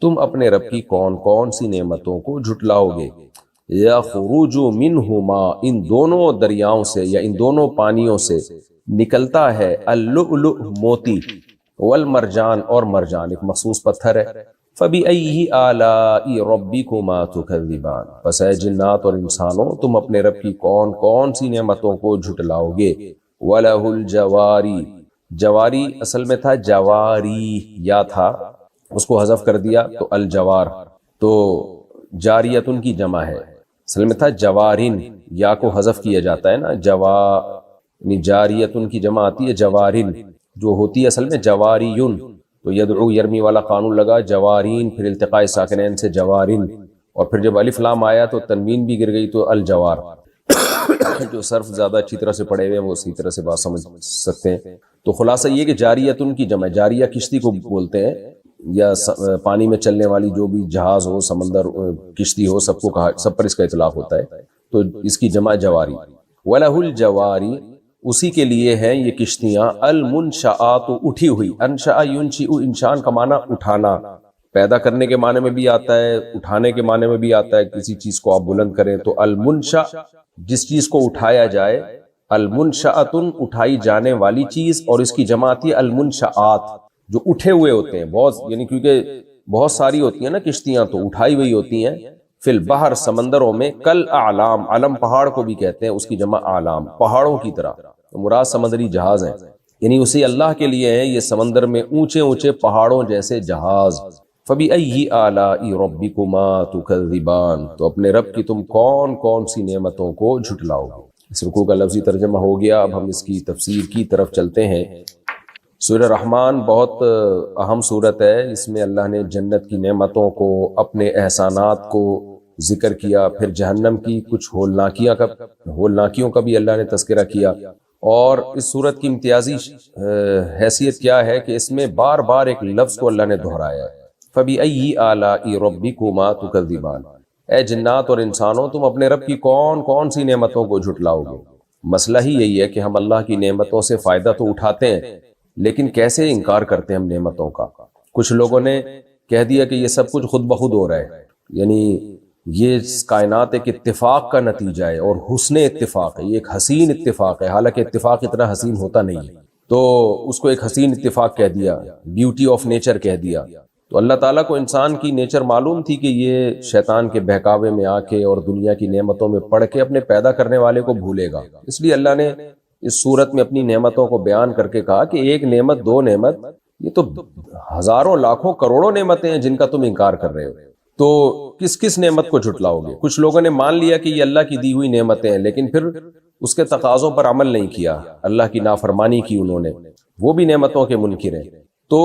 تم اپنے رب کی کون کون سی نعمتوں کو جھٹلاؤ گے. یخرج منہما، ان دونوں دریاؤں سے یا ان دونوں پانیوں سے نکلتا ہے اللؤلؤ موتی، والمرجان اور مرجان ایک مخصوص پتھر ہے. فَبِأَيِّ آلَاءِ رَبِّكُمَا تُكَذِّبَانِ، پس اے جنات اور انسانوں تم اپنے رب کی کون کون سی نعمتوں کو جھٹلاؤ گے. وَلَهُ الْجَوَارِ، جواری اصل میں تھا جواری، یا تھا اس کو حذف کر دیا تو الجوار، تو جاریتن کی جمع ہے. اصل میں تھا جوارن، یا کو حذف کیا جاتا ہے نا، یعنی جاریتن کی جمع آتی ہے جوارن، جو ہوتی ہے اصل میں جواریون. تو یدعو یرمی والا قانون لگا، جوارین پھر التقاء ساکنین سے جوارن، اور پھر جب الف لام آیا تو تنوین بھی گر گئی تو الجوار. جو صرف زیادہ اچھی طرح سے پڑھے ہوئے ہیں وہ اسی طرح سے بات سمجھ سکتے ہیں. تو خلاصہ یہ کہ جاریتن کی جمع، جاریہ کشتی کو بولتے ہیں، یا پانی میں چلنے والی جو بھی جہاز ہو، سمندر کشتی ہو، سب کو کہا، سب پر اس کا اطلاق ہوتا ہے. تو اس کی جمع جواری. وَلَهُ الْجَوَارِ، اسی کے لیے ہیں یہ کشتیاں. المنشآت، اٹھی ہوئی. انشأ ینشئ، انشان کا معنی اٹھانا، پیدا کرنے کے معنی میں بھی آتا ہے، اٹھانے کے معنی میں بھی آتا ہے. کسی چیز کو آپ بلند کریں تو المنشأ، جس چیز کو اٹھایا جائے. المنشأتن، اٹھائی جانے والی چیز، اور اس کی جمع آتی ہے المنشآت، جو اٹھے ہوئے ہوتے ہیں بہت، یعنی کیونکہ بہت ساری ہوتی ہیں نا کشتیاں تو اٹھائی ہوئی ہوتی ہیں. فی البحر، سمندروں میں. کل اعلام، علم پہاڑ کو بھی کہتے ہیں، اس کی جمع اعلام، پہاڑوں کی طرح. مراد سمندری جہاز ہیں، یعنی اسی اللہ کے لیے ہیں یہ سمندر میں اونچے اونچے پہاڑوں جیسے جہاز. فَبِأَيِّ آلَاءِ رَبِّكُمَا تُكَذِّبَانِ، تو اپنے رب کی تم کون کون سی نعمتوں کو جھٹلاؤ گے. اس رکوع کا لفظی ترجمہ ہو گیا. اب ہم اس کی تفسیر کی طرف چلتے ہیں. سورہ رحمان بہت اہم سورت ہے. اس میں اللہ نے جنت کی نعمتوں کو، اپنے احسانات کو ذکر کیا، پھر جہنم کی کچھ ہولناکیوں کا بھی اللہ نے تذکرہ کیا. اور اس سورت کی امتیازی حیثیت کیا ہے کہ اس میں بار بار ایک لفظ کو اللہ نے دہرایا ہے. فَبِأَيِّ آلَاءِ رَبِّكُمَا تُكَذِّبَانِ، اے جنات اور انسانوں تم اپنے رب کی کون کون سی نعمتوں کو جھٹلاؤ گے. مسئلہ ہی یہی ہے کہ ہم اللہ کی نعمتوں سے فائدہ تو اٹھاتے ہیں، لیکن کیسے انکار کرتے ہیں ہم نعمتوں کا. کچھ لوگوں نے کہہ دیا کہ یہ سب کچھ خود بخود ہو رہا ہے، یعنی یہ کائنات ایک اتفاق کا نتیجہ ہے اور حسن اتفاق ہے، یہ ایک حسین اتفاق ہے. حالانکہ اتفاق اتنا حسین ہوتا نہیں ہے، تو اس کو ایک حسین اتفاق کہہ دیا، بیوٹی آف نیچر کہہ دیا. تو اللہ تعالیٰ کو انسان کی نیچر معلوم تھی کہ یہ شیطان کے بہکاوے میں آ کے اور دنیا کی نعمتوں میں پڑھ کے اپنے پیدا کرنے والے کو بھولے گا، اس لیے اللہ نے اس صورت میں اپنی نعمتوں کو بیان کر کے کہا کہ ایک نعمت دو نعمت، یہ تو ہزاروں لاکھوں کروڑوں نعمتیں ہیں جن کا تم انکار کر رہے ہو، تو کس کس نعمت کو جھٹلاؤ گے؟ کچھ لوگوں نے مان لیا کہ یہ اللہ کی دی ہوئی نعمتیں ہیں، لیکن پھر اس کے تقاضوں پر عمل نہیں کیا، اللہ کی نافرمانی کی انہوں نے، وہ بھی نعمتوں کے منکر ہیں۔ تو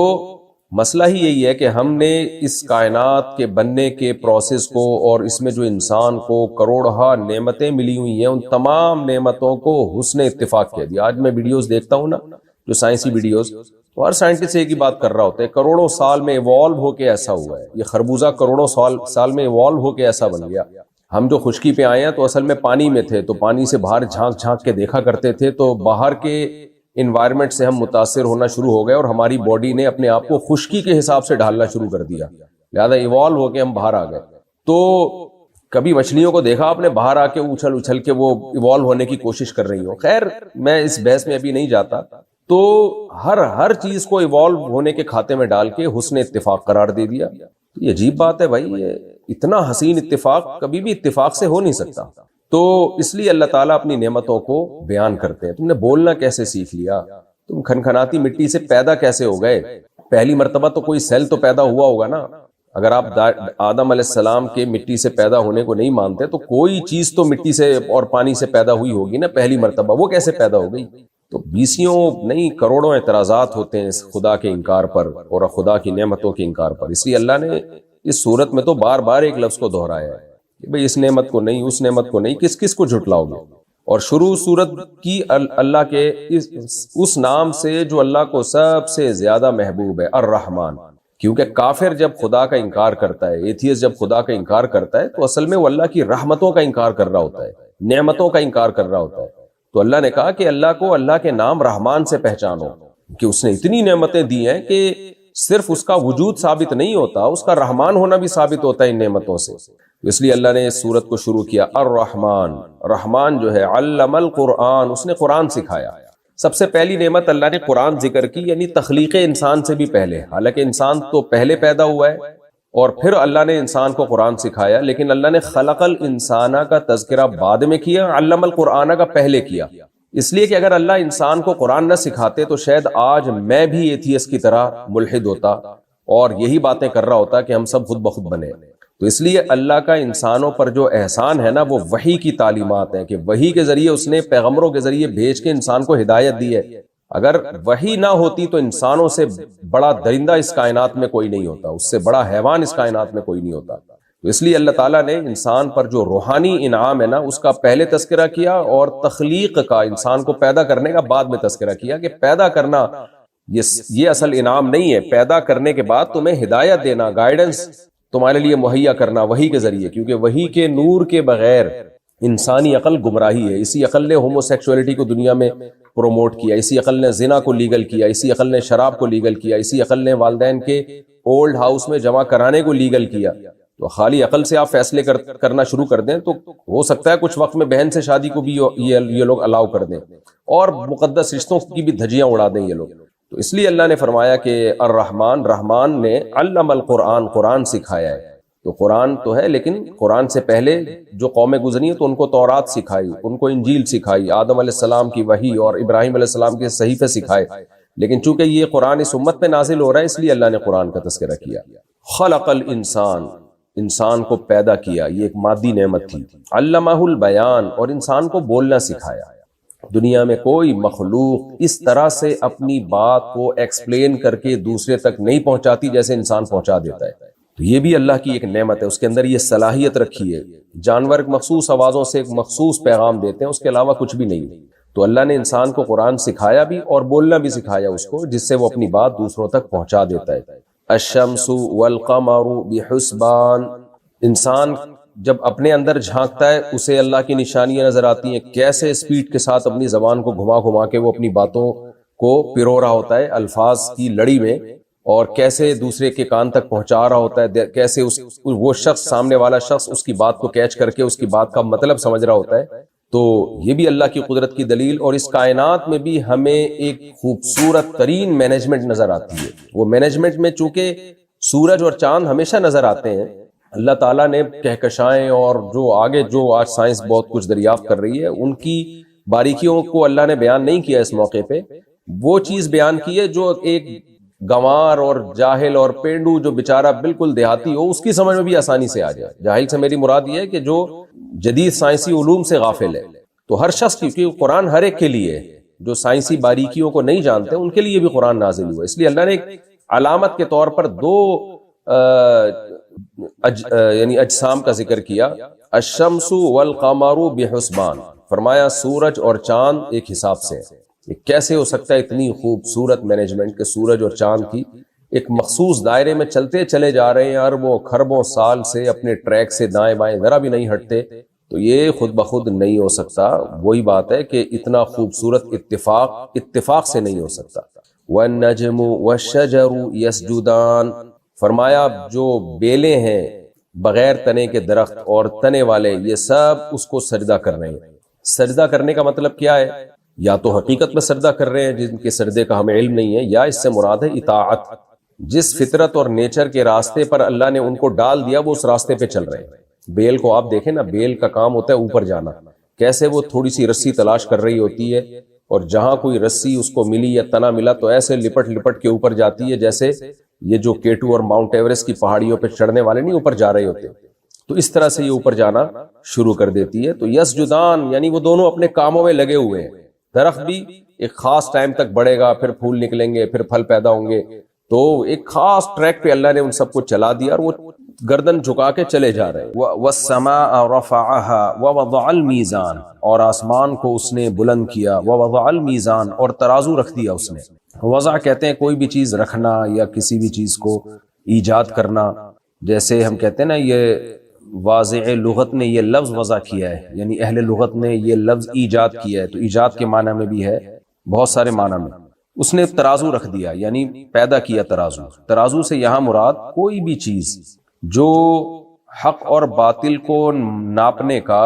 مسئلہ ہی یہی ہے کہ ہم نے اس کائنات کے بننے کے پروسیس کو اور اس میں جو انسان کو کروڑہا نعمتیں ملی ہوئی ہیں ان تمام نعمتوں کو حسن اتفاق کہہ دیا۔ آج میں ویڈیوز دیکھتا ہوں نا، جو سائنسی ویڈیوز، تو ہر سائنٹسٹ ایک ہی بات کر رہا ہوتا ہے، کروڑوں سال میں ایوالو ہو کے ایسا ہوا ہے، یہ خربوزہ کروڑوں سال میں ایوالو ہو کے ایسا بن گیا۔ ہم جو خشکی پہ آئے ہیں تو اصل میں پانی میں تھے، تو پانی سے باہر جھانک جھانک کے دیکھا کرتے تھے، تو باہر کے انوائرمنٹ سے ہم متاثر ہونا شروع ہو گئے اور ہماری باڈی نے اپنے آپ کو خشکی کے حساب سے ڈھالنا شروع کر دیا، لہذا ایوالو ہو کے ہم باہر آ گئے۔ تو کبھی مچھلیوں کو دیکھا آپ نے باہر آ کے اچھل اچھل کے وہ ایوالو ہونے کی کوشش کر رہی ہوں؟ خیر میں اس بحث میں ابھی نہیں جاتا۔ تو ہر چیز کو ایوالو ہونے کے کھاتے میں ڈال کے حسن اتفاق قرار دے دیا۔ یہ عجیب بات ہے بھائی، یہ اتنا حسین اتفاق کبھی بھی اتفاق سے ہو نہیں سکتا۔ تو اس لیے اللہ تعالیٰ اپنی نعمتوں کو بیان کرتے ہیں۔ تم نے بولنا کیسے سیکھ لیا؟ تم کھنکھناتی مٹی سے پیدا کیسے ہو گئے؟ پہلی مرتبہ تو کوئی سیل تو پیدا ہوا ہوگا نا۔ اگر آپ آدم علیہ السلام کے مٹی سے پیدا ہونے کو نہیں مانتے تو کوئی چیز تو مٹی سے اور پانی سے پیدا ہوئی ہوگی نا پہلی مرتبہ، وہ کیسے پیدا ہو گئی؟ تو بیسیوں نہیں کروڑوں اعتراضات ہوتے ہیں اس خدا کے انکار پر اور خدا کی نعمتوں کے انکار پر۔ اس لیے اللہ نے اس صورت میں تو بار بار ایک لفظ کو دہرایا ہے کہ بھئی اس نعمت کو نہیں، اس نعمت کو نہیں، کس کس کو جھٹلاؤ گے؟ اور شروع صورت کی اللہ کے اس نام سے جو اللہ کو سب سے زیادہ محبوب ہے، الرحمن۔ کیونکہ کافر جب خدا کا انکار کرتا ہے، ایتھیسٹ جب خدا کا انکار کرتا ہے تو اصل میں وہ اللہ کی رحمتوں کا انکار کر رہا ہوتا ہے، نعمتوں کا انکار کر رہا ہوتا ہے۔ تو اللہ نے کہا کہ اللہ کو اللہ کے نام رحمان سے پہچانو کہ اس نے اتنی نعمتیں دی ہیں کہ صرف اس کا وجود ثابت نہیں ہوتا، اس کا رحمان ہونا بھی ثابت ہوتا ہے ان نعمتوں سے۔ اس لیے اللہ نے اس سورت کو شروع کیا الرحمن۔ رحمان جو ہے علم القرآن، اس نے قرآن سکھایا۔ سب سے پہلی نعمت اللہ نے قرآن ذکر کی، یعنی تخلیق انسان سے بھی پہلے، حالانکہ انسان تو پہلے پیدا ہوا ہے اور پھر اللہ نے انسان کو قرآن سکھایا، لیکن اللہ نے خلق الانسان کا تذکرہ بعد میں کیا، علم القرآن کا پہلے کیا۔ اس لیے کہ اگر اللہ انسان کو قرآن نہ سکھاتے تو شاید آج میں بھی ایتھیسٹ کی طرح ملحد ہوتا اور یہی باتیں کر رہا ہوتا کہ ہم سب خود بخود بنے۔ تو اس لیے اللہ کا انسانوں پر جو احسان ہے نا، وہ وحی کی تعلیمات ہیں کہ وحی کے ذریعے اس نے پیغمبروں کے ذریعے بھیج کے انسان کو ہدایت دی ہے۔ اگر وحی نہ ہوتی تو انسانوں سے بڑا درندہ اس کائنات میں کوئی نہیں ہوتا، اس سے بڑا حیوان اس کائنات میں کوئی نہیں ہوتا۔ تو اس لیے اللہ تعالیٰ نے انسان پر جو روحانی انعام ہے نا، اس کا پہلے تذکرہ کیا، اور تخلیق کا، انسان کو پیدا کرنے کا بعد میں تذکرہ کیا کہ پیدا کرنا یہ اصل انعام نہیں ہے، پیدا کرنے کے بعد تمہیں ہدایت دینا، گائیڈنس تمہارے لیے مہیا کرنا وحی کے ذریعے، کیونکہ وحی کے نور کے بغیر انسانی عقل گمراہی ہے۔ اسی عقل نے ہومو سیکسولیٹی کو دنیا میں پروموٹ کیا، اسی عقل نے زنا کو لیگل کیا، اسی عقل نے شراب کو لیگل کیا، اسی عقل نے والدین کے اولڈ ہاؤس میں جمع کرانے کو لیگل کیا۔ تو خالی عقل سے آپ فیصلے کرنا شروع کر دیں تو ہو سکتا ہے کچھ وقت میں بہن سے شادی کو بھی یہ لوگ الاؤ کر دیں اور مقدس رشتوں کی بھی دھجیاں اڑا دیں یہ لوگ۔ تو اس لیے اللہ نے فرمایا کہ الرحمن، رحمان نے علم القرآن، قرآن سکھایا ہے۔ تو قرآن تو ہے، لیکن قرآن سے پہلے جو قومیں گزری ہیں تو ان کو تورات سکھائی، ان کو انجیل سکھائی، آدم علیہ السلام کی وحی اور ابراہیم علیہ السلام کے صحیفے سکھائے۔ لیکن چونکہ یہ قرآن اس امت پہ نازل ہو رہا ہے، اس لیے اللہ نے قرآن کا تذکرہ کیا۔ خلق الانسان، انسان کو پیدا کیا، یہ ایک مادی نعمت تھی۔ علمہ البیان، اور انسان کو بولنا سکھایا۔ دنیا میں کوئی مخلوق اس طرح سے اپنی بات کو ایکسپلین کر کے دوسرے تک نہیں پہنچاتی جیسے انسان پہنچا دیتا ہے۔ تو یہ بھی اللہ کی ایک نعمت ہے، اس کے اندر یہ صلاحیت رکھی ہے۔ جانور مخصوص آوازوں سے ایک مخصوص پیغام دیتے ہیں، اس کے علاوہ کچھ بھی نہیں۔ تو اللہ نے انسان کو قرآن سکھایا بھی اور بولنا بھی سکھایا اس کو، جس سے وہ اپنی بات دوسروں تک پہنچا دیتا ہے۔ الشمس والقمر بحسبان، انسان جب اپنے اندر جھانکتا ہے اسے اللہ کی نشانیاں نظر آتی ہیں، کیسے اسپیڈ کے ساتھ اپنی زبان کو گھما گھما کے وہ اپنی باتوں کو پرو رہا ہوتا ہے الفاظ کی لڑی میں، اور کیسے دوسرے کے کان تک پہنچا رہا ہوتا ہے، کیسے وہ شخص، سامنے والا شخص اس کی بات کو کیچ کر کے اس کی بات کا مطلب سمجھ رہا ہوتا ہے۔ تو یہ بھی اللہ کی قدرت کی دلیل، اور اس کائنات میں بھی ہمیں ایک خوبصورت ترین مینجمنٹ نظر آتی ہے۔ وہ مینجمنٹ میں چونکہ سورج اور چاند ہمیشہ نظر آتے ہیں. اللہ تعالیٰ نے کہکشائیں اور جو آگے جو آج سائنس بہت کچھ دریافت کر رہی ہے ان کی باریکیوں کو اللہ نے بیان نہیں کیا اس موقع پہ. وہ چیز بیان کی ہے جو ایک گنوار اور جاہل اور پینڈو جو بیچارہ بالکل دیہاتی ہو اس کی سمجھ میں بھی آسانی سے آ جائے. جاہل سے میری مراد یہ ہے کہ جو جدید سائنسی علوم سے غافل ہے. تو ہر شخص کی، کیونکہ قرآن ہر ایک کے لیے ہے، جو سائنسی باریکیوں کو نہیں جانتے ان کے لیے بھی قرآن نازل ہوا. اس لیے اللہ نے ایک علامت کے طور پر دو یعنی اجسام کا ذکر کیا، الشمس والقمر بحسبان. فرمایا سورج اور چاند ایک حساب سے. یہ کیسے ہو سکتا ہے اتنی خوبصورت مینجمنٹ کہ سورج اور چاند کی ایک مخصوص دائرے میں چلتے چلے جا رہے ہیں اربوں خربوں سال سے اپنے ٹریک سے دائیں بائیں ذرا بھی نہیں ہٹتے. تو یہ خود بخود نہیں ہو سکتا. وہی بات ہے کہ اتنا خوبصورت اتفاق سے نہیں ہو سکتا. والنجم والشجر یسجدان. فرمایا جو بیلے ہیں بغیر تنے کے درخت اور تنے والے یہ سب اس کو سجدہ کر رہے ہیں. سجدہ کرنے کا مطلب کیا ہے؟ یا تو حقیقت میں سجدہ کر رہے ہیں جن کے سجدے کا ہمیں علم نہیں ہے، یا اس سے مراد ہے اطاعت. جس فطرت اور نیچر کے راستے پر اللہ نے ان کو ڈال دیا وہ اس راستے پہ چل رہے ہیں. بیل کو آپ دیکھیں نا، بیل کا کام ہوتا ہے اوپر جانا. کیسے وہ تھوڑی سی رسی تلاش کر رہی ہوتی ہے اور جہاں کوئی رسی اس کو ملی یا تنا ملا تو ایسے لپٹ لپٹ کے اوپر جاتی ہے جیسے یہ جو K2 اور ماؤنٹ ایوریسٹ کی پہاڑیوں پہ چڑھنے والے نہیں اوپر جا رہے ہوتے. تو اس طرح سے یہ اوپر جانا شروع کر دیتی ہے. تو یسجدان یعنی وہ دونوں اپنے کاموں میں لگے ہوئے ہیں. درخت بھی ایک خاص ٹائم تک بڑھے گا، پھر پھول نکلیں گے، پھر پھل پیدا ہوں گے. تو ایک خاص ٹریک پہ اللہ نے ان سب کو چلا دیا اور وہ گردن جھکا کے چلے جا رہے ہیں. والسماء رفعها ووضع الميزان. اور آسمان کو اس نے بلند کیا. ووضع الميزان. اور ترازو رکھ دیا اس نے. وضع کہتے ہیں کوئی بھی چیز رکھنا یا کسی بھی چیز کو ایجاد کرنا. جیسے ہم کہتے ہیں نا یہ واضع لغت نے یہ لفظ وضع کیا ہے، یعنی اہل لغت نے یہ لفظ ایجاد کیا ہے. تو ایجاد کے معنی میں بھی ہے، بہت سارے معنی میں. اس نے ترازو رکھ دیا یعنی پیدا کیا ترازو. ترازو سے یہاں مراد کوئی بھی چیز جو حق اور باطل کو ناپنے کا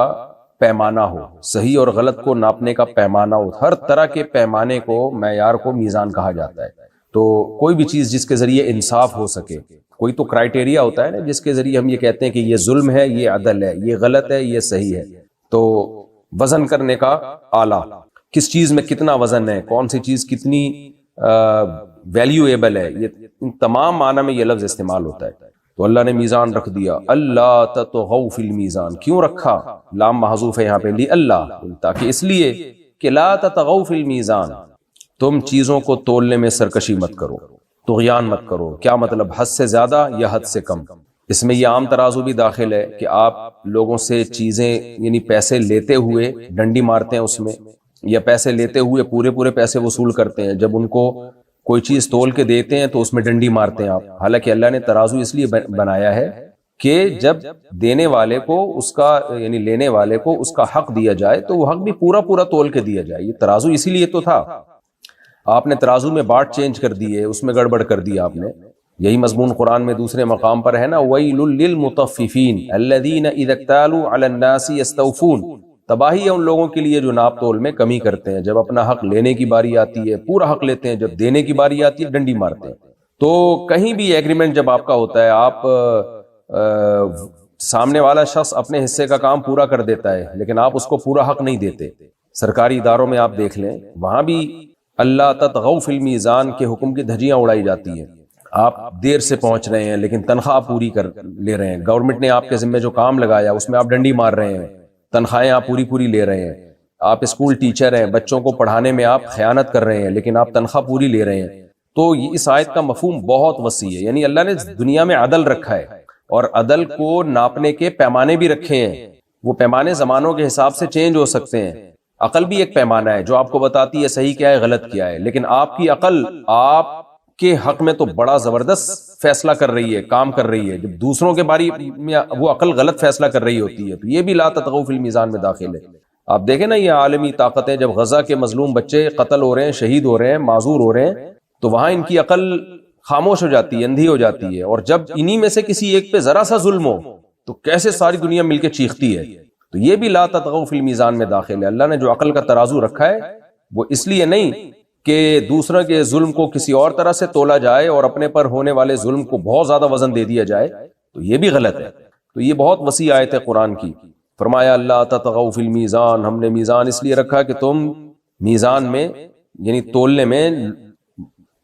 پیمانہ ہو، صحیح اور غلط کو ناپنے کا پیمانہ ہو. ہر طرح کے پیمانے کو، معیار کو میزان کہا جاتا ہے. تو کوئی بھی چیز جس کے ذریعے انصاف ہو سکے. کوئی تو کرائٹیریا ہوتا ہے نا جس کے ذریعے ہم یہ کہتے ہیں کہ یہ ظلم ہے، یہ عدل ہے، یہ غلط ہے، یہ صحیح ہے. تو وزن کرنے کا آلہ، کس چیز میں کتنا وزن ہے، کون سی چیز کتنی ویلیویبل ہے، یہ ان تمام معنی میں یہ لفظ استعمال ہوتا ہے. تو اللہ نے میزان رکھ دیا. اللہ تطغوا فی المیزان. کیوں رکھا؟ لام محذوف ہے یہاں پہ، لی اللہ، تاکہ اس لیے کہ لا تطغوا فی المیزان، تم چیزوں کو تولنے میں سرکشی مت کرو، طغیان مت کرو. کیا مطلب؟ حد سے زیادہ یا حد سے کم. اس میں یہ عام ترازو بھی داخل ہے کہ آپ لوگوں سے چیزیں یعنی پیسے لیتے ہوئے ڈنڈی مارتے ہیں اس میں، یا پیسے لیتے ہوئے پورے پیسے وصول کرتے ہیں. جب ان کو کوئی چیز تول کے دیتے ہیں تو اس میں ڈنڈی مارتے ہیں آپ. حالانکہ اللہ نے ترازو اس لیے بنایا ہے کہ جب دینے والے کو اس کا یعنی لینے والے کو اس کا حق دیا جائے تو وہ حق بھی پورا تول کے دیا جائے. یہ ترازو اسی لیے تو تھا. آپ نے ترازو میں باٹ چینج کر دی ہے، اس میں گڑبڑ کر دیا آپ نے. یہی مضمون قرآن میں دوسرے مقام پر ہے نا، وَيْلٌ لِّلْمُطَفِّفِينَ الَّذِينَ إِذَا اكْتَالُوا عَلَى النَّاسِ يَسْتَوْفُونَ. تباہی ہے ان لوگوں کے لیے جو ناپ تول میں کمی کرتے ہیں. جب اپنا حق لینے کی باری آتی ہے پورا حق لیتے ہیں، جب دینے کی باری آتی ہے ڈنڈی مارتے ہیں. تو کہیں بھی ایگریمنٹ جب آپ کا ہوتا ہے، آپ سامنے والا شخص اپنے حصے کا کام پورا کر دیتا ہے لیکن آپ اس کو پورا حق نہیں دیتے. سرکاری اداروں میں آپ دیکھ لیں، وہاں بھی اللہ تطغوا فی المیزان کے حکم کی دھجیاں اڑائی جاتی ہیں. آپ دیر سے پہنچ رہے ہیں لیکن تنخواہ پوری کر لے رہے ہیں. گورنمنٹ نے آپ کے ذمہ جو کام لگایا اس میں آپ ڈنڈی مار رہے ہیں، تنخواہیں آپ پوری لے رہے ہیں. آپ اسکول ٹیچر ہیں، بچوں کو پڑھانے میں آپ خیانت کر رہے ہیں لیکن آپ تنخواہ پوری لے رہے ہیں. تو اس آیت کا مفہوم بہت وسیع ہے. یعنی اللہ نے دنیا میں عدل رکھا ہے اور عدل کو ناپنے کے پیمانے بھی رکھے ہیں. وہ پیمانے زمانوں کے حساب سے چینج ہو سکتے ہیں. عقل بھی ایک پیمانہ ہے جو آپ کو بتاتی ہے صحیح کیا ہے غلط کیا ہے. لیکن آپ کی عقل آپ کے حق میں تو بڑا زبردست فیصلہ کر رہی ہے، کام کر رہی ہے. جب دوسروں کے بارے میں وہ عقل غلط فیصلہ کر رہی ہوتی ہے تو یہ بھی لا تطغوا فی المیزان میں داخل ہے. آپ دیکھیں نا یہ عالمی طاقتیں جب غزہ کے مظلوم بچے قتل ہو رہے ہیں، شہید ہو رہے ہیں، معذور ہو رہے ہیں، تو وہاں ان کی عقل خاموش ہو جاتی ہے، اندھی ہو جاتی ہے. اور جب انہی میں سے کسی ایک پہ ذرا سا ظلم ہو تو کیسے ساری دنیا مل کے چیختی ہے. تو یہ بھی لا تطغوا فی المیزان میں داخل ہے. اللہ نے جو عقل کا ترازو رکھا ہے وہ اس لیے نہیں کہ دوسرے کے ظلم کو کسی اور طرح سے تولا جائے اور اپنے پر ہونے والے ظلم کو بہت زیادہ وزن دے دیا جائے تو یہ بھی غلط ہے. تو یہ بہت وسیع آیت ہے قرآن کی. فرمایا اللہ تطغوا فی المیزان، ہم نے میزان اس لیے رکھا کہ تم میزان میں یعنی تولنے میں،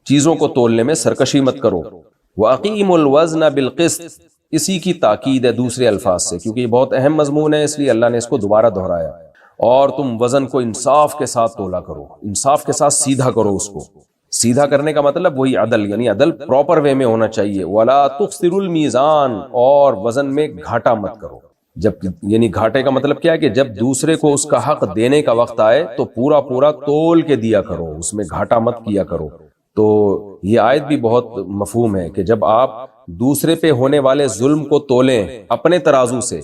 چیزوں کو تولنے میں سرکشی مت کرو. وَأَقِیمُوا الْوَزْنَ بِالْقِسْطِ، اسی کی تاکید ہے دوسرے الفاظ سے، کیونکہ یہ بہت اہم مضمون ہے اس لیے اللہ نے اس کو دوبارہ دہرایا. اور تم وزن کو انصاف کے ساتھ تولا کرو، انصاف کے ساتھ سیدھا کرو. اس کو سیدھا کرنے کا مطلب وہی عدل، یعنی عدل پراپر وے میں ہونا چاہیے. وَلَا تُخْسِرُوا الْمِيزَانَ، اور وزن میں گھاٹا مت کرو. جب یعنی گھاٹے کا مطلب کیا ہے کہ جب دوسرے کو اس کا حق دینے کا وقت آئے تو پورا پورا تول کے دیا کرو، اس میں گھاٹا مت کیا کرو. تو یہ آیت بھی بہت مفہوم ہے کہ جب آپ دوسرے پہ ہونے والے ظلم کو تولیں اپنے ترازو سے،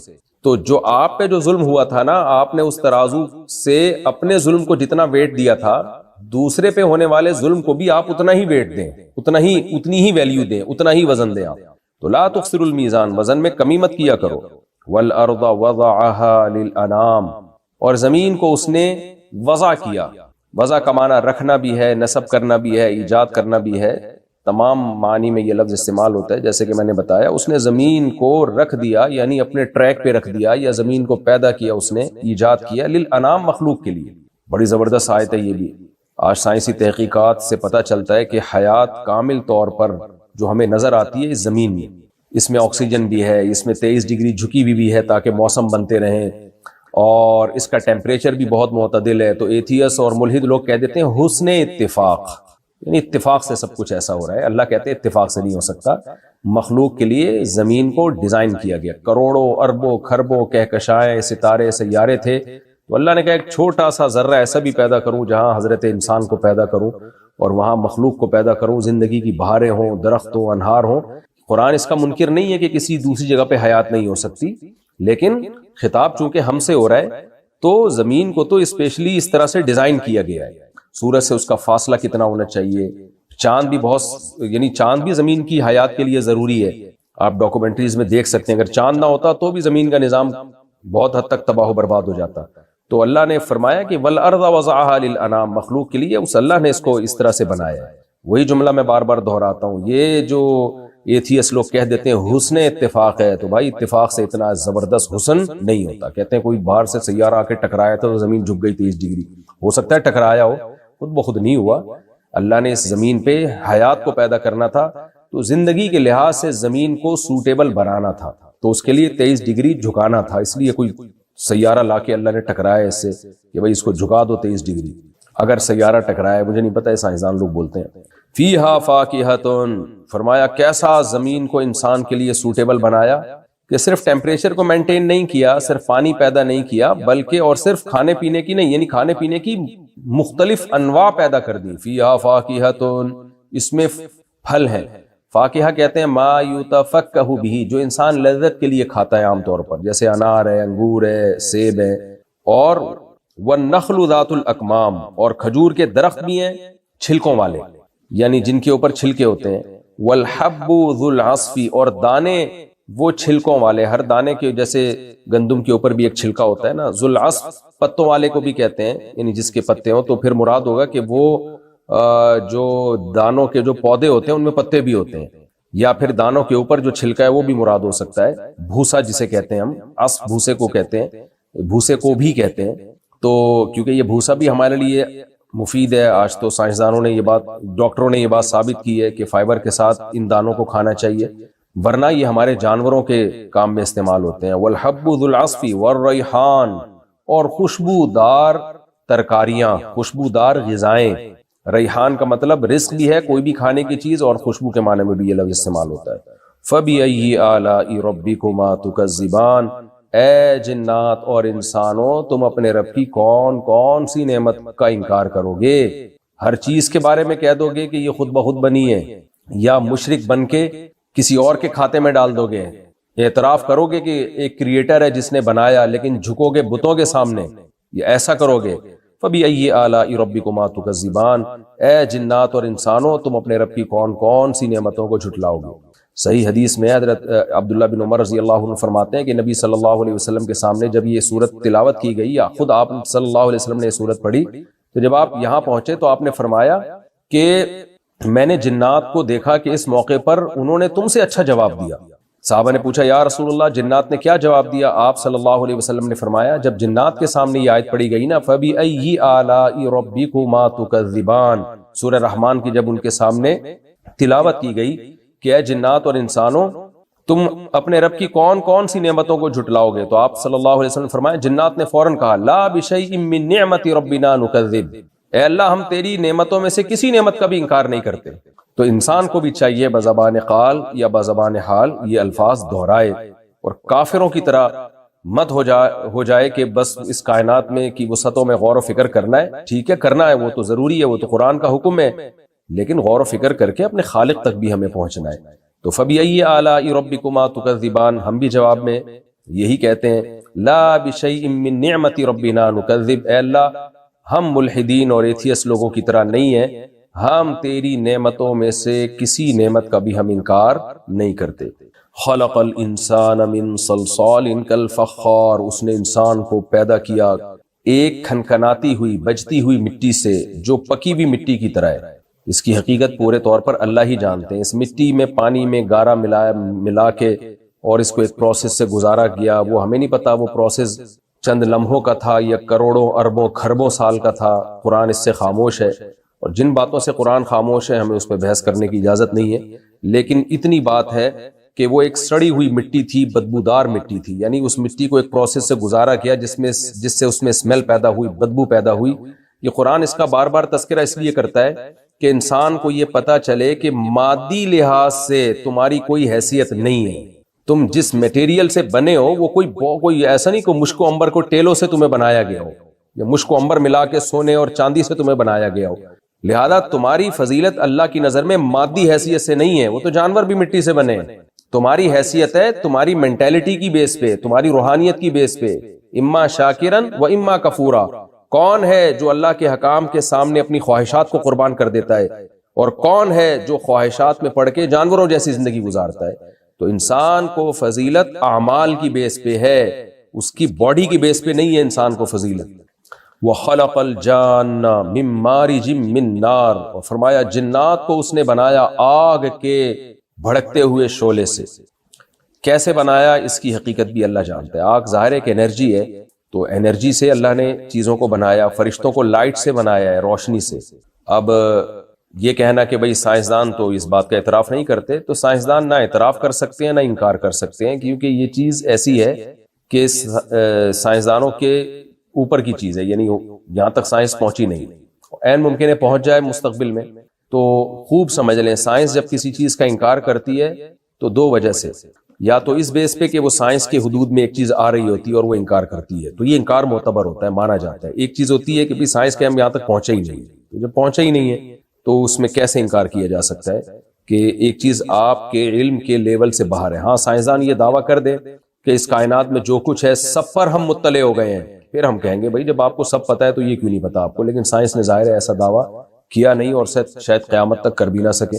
تو جو آپ پہ جو ظلم ہوا تھا نا، آپ نے اس ترازو سے اپنے ظلم کو جتنا ویٹ دیا تھا، دوسرے پہ ہونے والے ظلم کو بھی آپ اتنا ہی ویٹ دیں، اتنی ہی ویلیو دیں، اتنا ہی وزن دیں آپ. تو لا تخسروا المیزان، وزن میں کمی مت کیا کرو. والارض وضعها للانام، اور زمین کو اس نے وضع کیا. وضع کا معنی رکھنا بھی ہے، نصب کرنا بھی ہے، ایجاد کرنا بھی ہے. تمام معنی میں یہ لفظ استعمال ہوتا ہے. جیسے کہ میں نے بتایا، اس نے زمین کو رکھ دیا، یعنی اپنے ٹریک پہ رکھ دیا، یا زمین کو پیدا کیا، اس نے ایجاد کیا. للانام، مخلوق کے لیے. بڑی زبردست آیت ہے یہ بھی. آج سائنسی تحقیقات سے پتہ چلتا ہے کہ حیات کامل طور پر جو ہمیں نظر آتی ہے اس زمین میں، اس میں آکسیجن بھی ہے، اس میں 23 ڈگری جھکی ہوئی بھی ہے تاکہ موسم بنتے رہیں، اور اس کا ٹیمپریچر بھی بہت معتدل ہے. تو ایتھیس اور ملحد لوگ کہہ دیتے ہیں حسن اتفاق، یعنی اتفاق سے سب کچھ ایسا ہو رہا ہے. اللہ کہتے ہیں اتفاق سے نہیں ہو سکتا. مخلوق کے لیے زمین کو ڈیزائن کیا گیا. کروڑوں اربوں خربوں کہکشائیں، ستارے، سیارے تھے، تو اللہ نے کہا ایک چھوٹا سا ذرہ ایسا بھی پیدا کروں جہاں حضرت انسان کو پیدا کروں، اور وہاں مخلوق کو پیدا کروں، زندگی کی بہاریں ہوں، درخت ہوں، انہار ہوں. قرآن اس کا منکر نہیں ہے کہ کسی دوسری جگہ پہ حیات نہیں ہو سکتی، لیکن خطاب چونکہ ہم سے ہو رہا ہے تو زمین کو تو اسپیشلی اس طرح سے ڈیزائن کیا گیا ہے. سورج سے اس کا فاصلہ کتنا ہونا چاہیے. چاند بھی یعنی چاند بھی زمین کی حیات کے لیے ضروری ہے. آپ ڈاکومنٹریز میں دیکھ سکتے ہیں اگر چاند نہ ہوتا تو بھی زمین کا نظام بہت حد تک تباہ و برباد ہو جاتا. تو اللہ نے فرمایا کہ والارض وضعها للانام، مخلوق کے لیے اس اللہ نے اس کو اس طرح سے بنایا ہے. وہی جملہ میں بار بار دہراتا ہوں، یہ جو ایتھیس لوگ کہہ دیتے ہیں حسن اتفاق ہے، تو بھائی اتفاق سے اتنا زبردست حسن نہیں ہوتا. کہتے ہیں کوئی باہر سے سیارہ آ کے ٹکرایا تھا تو زمین جھک گئی 23 ڈگری. ہو سکتا ہے ٹکرایا ہو، خود بخود نہیں ہوا. اللہ نے اس زمین پہ حیات کو پیدا کرنا تھا تو زندگی کے لحاظ سے زمین کو سوٹیبل بنانا تھا، تو اس کے لیے 23 ڈگری جھکانا تھا. اس لیے کوئی سیارہ لا کے اللہ نے ٹکرایا اس سے کہ بھائی اس کو جھکا دو 23 ڈگری. اگر سیارہ ٹکرایا، مجھے نہیں پتا، سائنسدان لوگ بولتے ہیں. فیہا فاکہۃ، فرمایا کیسا زمین کو انسان کے لیے سوٹیبل بنایا کہ صرف ٹیمپریچر کو مینٹین نہیں کیا، صرف پانی پیدا نہیں کیا، بلکہ اور صرف کھانے پینے کی نہیں، یعنی کھانے پینے کی مختلف انواع پیدا کر دی. فیہا فاکہۃ، اس میں پھل ہیں. فاکہہ کہتے ہیں ما یتفکہ بہ، جو انسان لذت کے لیے کھاتا ہے عام طور پر، جیسے انار ہے، انگور ہے، سیب ہے. اور والنخل ذات الاکمام، اور کھجور کے درخت بھی ہیں چھلکوں والے، یعنی جن کے اوپر چھلکے ہوتے ہیں. والحب ذو العصف، اور دانے وہ چھلکوں والے، ہر دانے کے جیسے گندم کے اوپر بھی ایک چھلکا ہوتا ہے نا، ذو العصف پتوں والے کو بھی کہتے ہیں، یعنی جس کے پتے ہوں. تو پھر مراد ہوگا کہ وہ جو دانوں کے جو پودے ہوتے ہیں ان میں پتے بھی ہوتے ہیں، یا پھر دانوں کے اوپر جو چھلکا ہے وہ بھی مراد ہو سکتا ہے. بھوسا جسے کہتے ہیں ہم، عصف بھوسے کو کہتے ہیں، بھوسے کو بھی کہتے ہیں. تو کیونکہ یہ بھوسا بھی ہمارے لیے مفید ہے. آج تو سائنسدانوں نے یہ بات، ڈاکٹروں نے یہ بات ثابت کی ہے کہ فائبر کے ساتھ ان دانوں کو کھانا چاہیے، ورنہ یہ ہمارے جانوروں کے کام میں استعمال ہوتے ہیں. والحب ذو العصف والریحان، اور خوشبودار ترکاریاں، خوشبودار غذائیں. ریحان کا مطلب رزق بھی ہے، کوئی بھی کھانے کی چیز، اور خوشبو کے معنی میں بھی یہ لفظ استعمال ہوتا ہے. فَبِأَيِّ آلَاءِ رَبِّكُمَا تُكَذِّبَانِ، اے جنات اور انسانوں، تم اپنے رب کی کون کون سی نعمت کا انکار کرو گے؟ ہر چیز کے بارے میں کہہ دو گے کہ یہ خود بخود بنی ہے، یا مشرک بن کے کسی اور کے کھاتے میں ڈال دو گے. اعتراف کرو گے کہ ایک کریٹر ہے جس نے بنایا، لیکن جھکو گے بتوں کے سامنے، یہ ایسا کرو گے. فَبِأَيِّ آلَاءِ رَبِّكُمَا تُكَذِّبَانِ، اے جنات اور انسانوں، تم اپنے رب کی کون کون سی نعمتوں کو جھٹلاؤ گے. صحیح حدیث میں حضرت عبداللہ بن عمر رضی اللہ عنہ فرماتے ہیں کہ نبی صلی اللہ علیہ وسلم کے سامنے جب یہ سورت تلاوت کی گئی، یا خود آپ صلی اللہ علیہ وسلم نے یہ سورت پڑھی، تو جب آپ یہاں پہنچے تو آپ نے فرمایا کہ میں نے جنات کو دیکھا کہ اس موقع پر انہوں نے تم سے اچھا جواب دیا۔ صحابہ نے پوچھا یا رسول اللہ جنات نے کیا جواب دیا؟ آپ صلی اللہ علیہ وسلم نے فرمایا جب جنات کے سامنے یہ آیت پڑھی گئی نا فَبِأَيِّ آلَاءِ رَبِّكُمَا تُكَذِّبَانِ، سورہ رحمان کی جب ان کے سامنے تلاوت کی گئی کہ اے جنات اور انسانوں تم اپنے رب کی کون کون سی نعمتوں کو جھٹلاؤ گے، تو آپ صلی اللہ علیہ وسلم نے فرمایا، جنات نے فوراً کہا لا بِشَيْءٍ مِّن نِعْمَةِ رَبِّنَا نُكَذِّبُ، اے اللہ ہم تیری نعمتوں میں سے کسی نعمت کا بھی انکار نہیں کرتے۔ تو انسان کو بھی چاہیے بزبان قال یا بزبان حال یہ الفاظ دہرائے اور کافروں کی طرح مت ہو جائے کہ بس اس کائنات میں کی وسعتوں میں غور و فکر کرنا ہے، ٹھیک ہے کرنا ہے، وہ تو ضروری ہے، وہ تو قرآن کا حکم ہے، لیکن غور و فکر کر کے اپنے خالق تک بھی ہمیں پہنچنا ہے۔ تو فَبِأَيِّ آلَاءِ رَبِّكُمَا تُكَذِّبَانِ، ہم بھی جواب میں یہی کہتے ہیں لا بِشَيْءٍ مِّن نِعْمَةِ رَبِّنَا نُكَذِّبُ، اے اللہ ہم ملحدین اور ایتھیس لوگوں کی طرح نہیں ہیں، ہم تیری نعمتوں میں سے کسی نعمت کا بھی ہم انکار نہیں کرتے۔ خلق الانسان من صلصال کالفخار، اس نے انسان کو پیدا کیا ایک کھنکھناتی ہوئی بجتی ہوئی مٹی سے جو پکی ہوئی مٹی کی طرح ہے۔ اس کی حقیقت پورے طور پر اللہ ہی جانتے ہیں۔ اس مٹی میں پانی میں گارا ملا کے اور اس کو ایک پروسیس سے گزارا گیا، وہ ہمیں نہیں پتا وہ پروسیس چند لمحوں کا تھا یا کروڑوں اربوں کھربوں سال کا تھا، قرآن اس سے خاموش ہے، اور جن باتوں سے قرآن خاموش ہے ہمیں اس پہ بحث کرنے کی اجازت نہیں ہے، لیکن اتنی بات ہے کہ وہ ایک سڑی ہوئی مٹی تھی، بدبودار مٹی تھی، یعنی اس مٹی کو ایک پروسیس سے گزارا گیا جس سے اس میں اسمیل پیدا ہوئی، بدبو پیدا ہوئی۔ یہ قرآن اس کا بار بار تذکرہ اس لیے کرتا ہے کہ انسان کو یہ پتا چلے کہ مادی لحاظ سے تمہاری کوئی حیثیت نہیں ہے، تم جس میٹیریل سے بنے ہو وہ کوئی ایسا نہیں کہ مشک و عنبر کو ٹیلوں سے تمہیں بنایا گیا ہو یا مشک و عنبر ملا کے سونے اور چاندی سے تمہیں بنایا گیا ہو، لہذا تمہاری فضیلت اللہ کی نظر میں مادی حیثیت سے نہیں ہے، وہ تو جانور بھی مٹی سے بنے ہیں، تمہاری حیثیت ہے تمہاری مینٹیلٹی کی بیس پہ، تمہاری روحانیت کی بیس پہ، اما شاکرن و اما کفورا، کون ہے جو اللہ کے حکام کے سامنے اپنی خواہشات کو قربان کر دیتا ہے اور کون ہے جو خواہشات میں پڑ کے جانوروں جیسی زندگی گزارتا ہے۔ تو انسان کو فضیلت اعمال کی بیس پہ ہے، اس کی باڈی کی بیس پہ نہیں ہے انسان کو فضیلت۔ وَخَلَقَ الْجَانَّ مِن مَارِجٍ مِّن نَار، اور فرمایا جنات کو اس نے بنایا آگ کے بھڑکتے ہوئے شعلے سے۔ کیسے بنایا اس کی حقیقت بھی اللہ جانتا ہے۔ آگ ظاہر ہے کہ انرجی ہے، تو انرجی سے اللہ نے چیزوں کو بنایا، فرشتوں کو لائٹ سے بنایا ہے، روشنی سے۔ اب یہ کہنا کہ بھئی سائنسدان تو اس بات کا اعتراف نہیں کرتے، تو سائنسدان نہ اعتراف کر سکتے ہیں نہ انکار کر سکتے ہیں، کیونکہ یہ چیز ایسی ہے کہ سائنسدانوں کے اوپر کی چیز ہے، یعنی یہاں تک سائنس پہنچی نہیں، عین ممکن ہے پہنچ جائے مستقبل میں۔ تو خوب سمجھ لیں سائنس جب کسی چیز کا انکار کرتی ہے تو دو وجہ سے، یا تو اس بیس پہ کہ وہ سائنس کے حدود میں ایک چیز آ رہی ہوتی ہے اور وہ انکار کرتی ہے، تو یہ انکار معتبر ہوتا ہے، مانا جاتا ہے۔ ایک چیز ہوتی ہے کہ سائنس کے ہم یہاں تک پہنچے ہی نہیں، جب پہنچا ہی نہیں ہے تو اس میں کیسے انکار کیا جا سکتا ہے کہ ایک چیز آپ کے علم کے لیول سے باہر ہے۔ ہاں سائنسدان یہ دعویٰ کر دے کہ اس کائنات میں جو کچھ ہے سب پر ہم مطلع ہو گئے ہیں، پھر ہم کہیں گے بھائی جب آپ کو سب پتہ ہے تو یہ کیوں نہیں پتا آپ کو، لیکن سائنس نے ظاہر ہے ایسا دعویٰ کیا نہیں اور شاید قیامت تک کر بھی نہ سکے،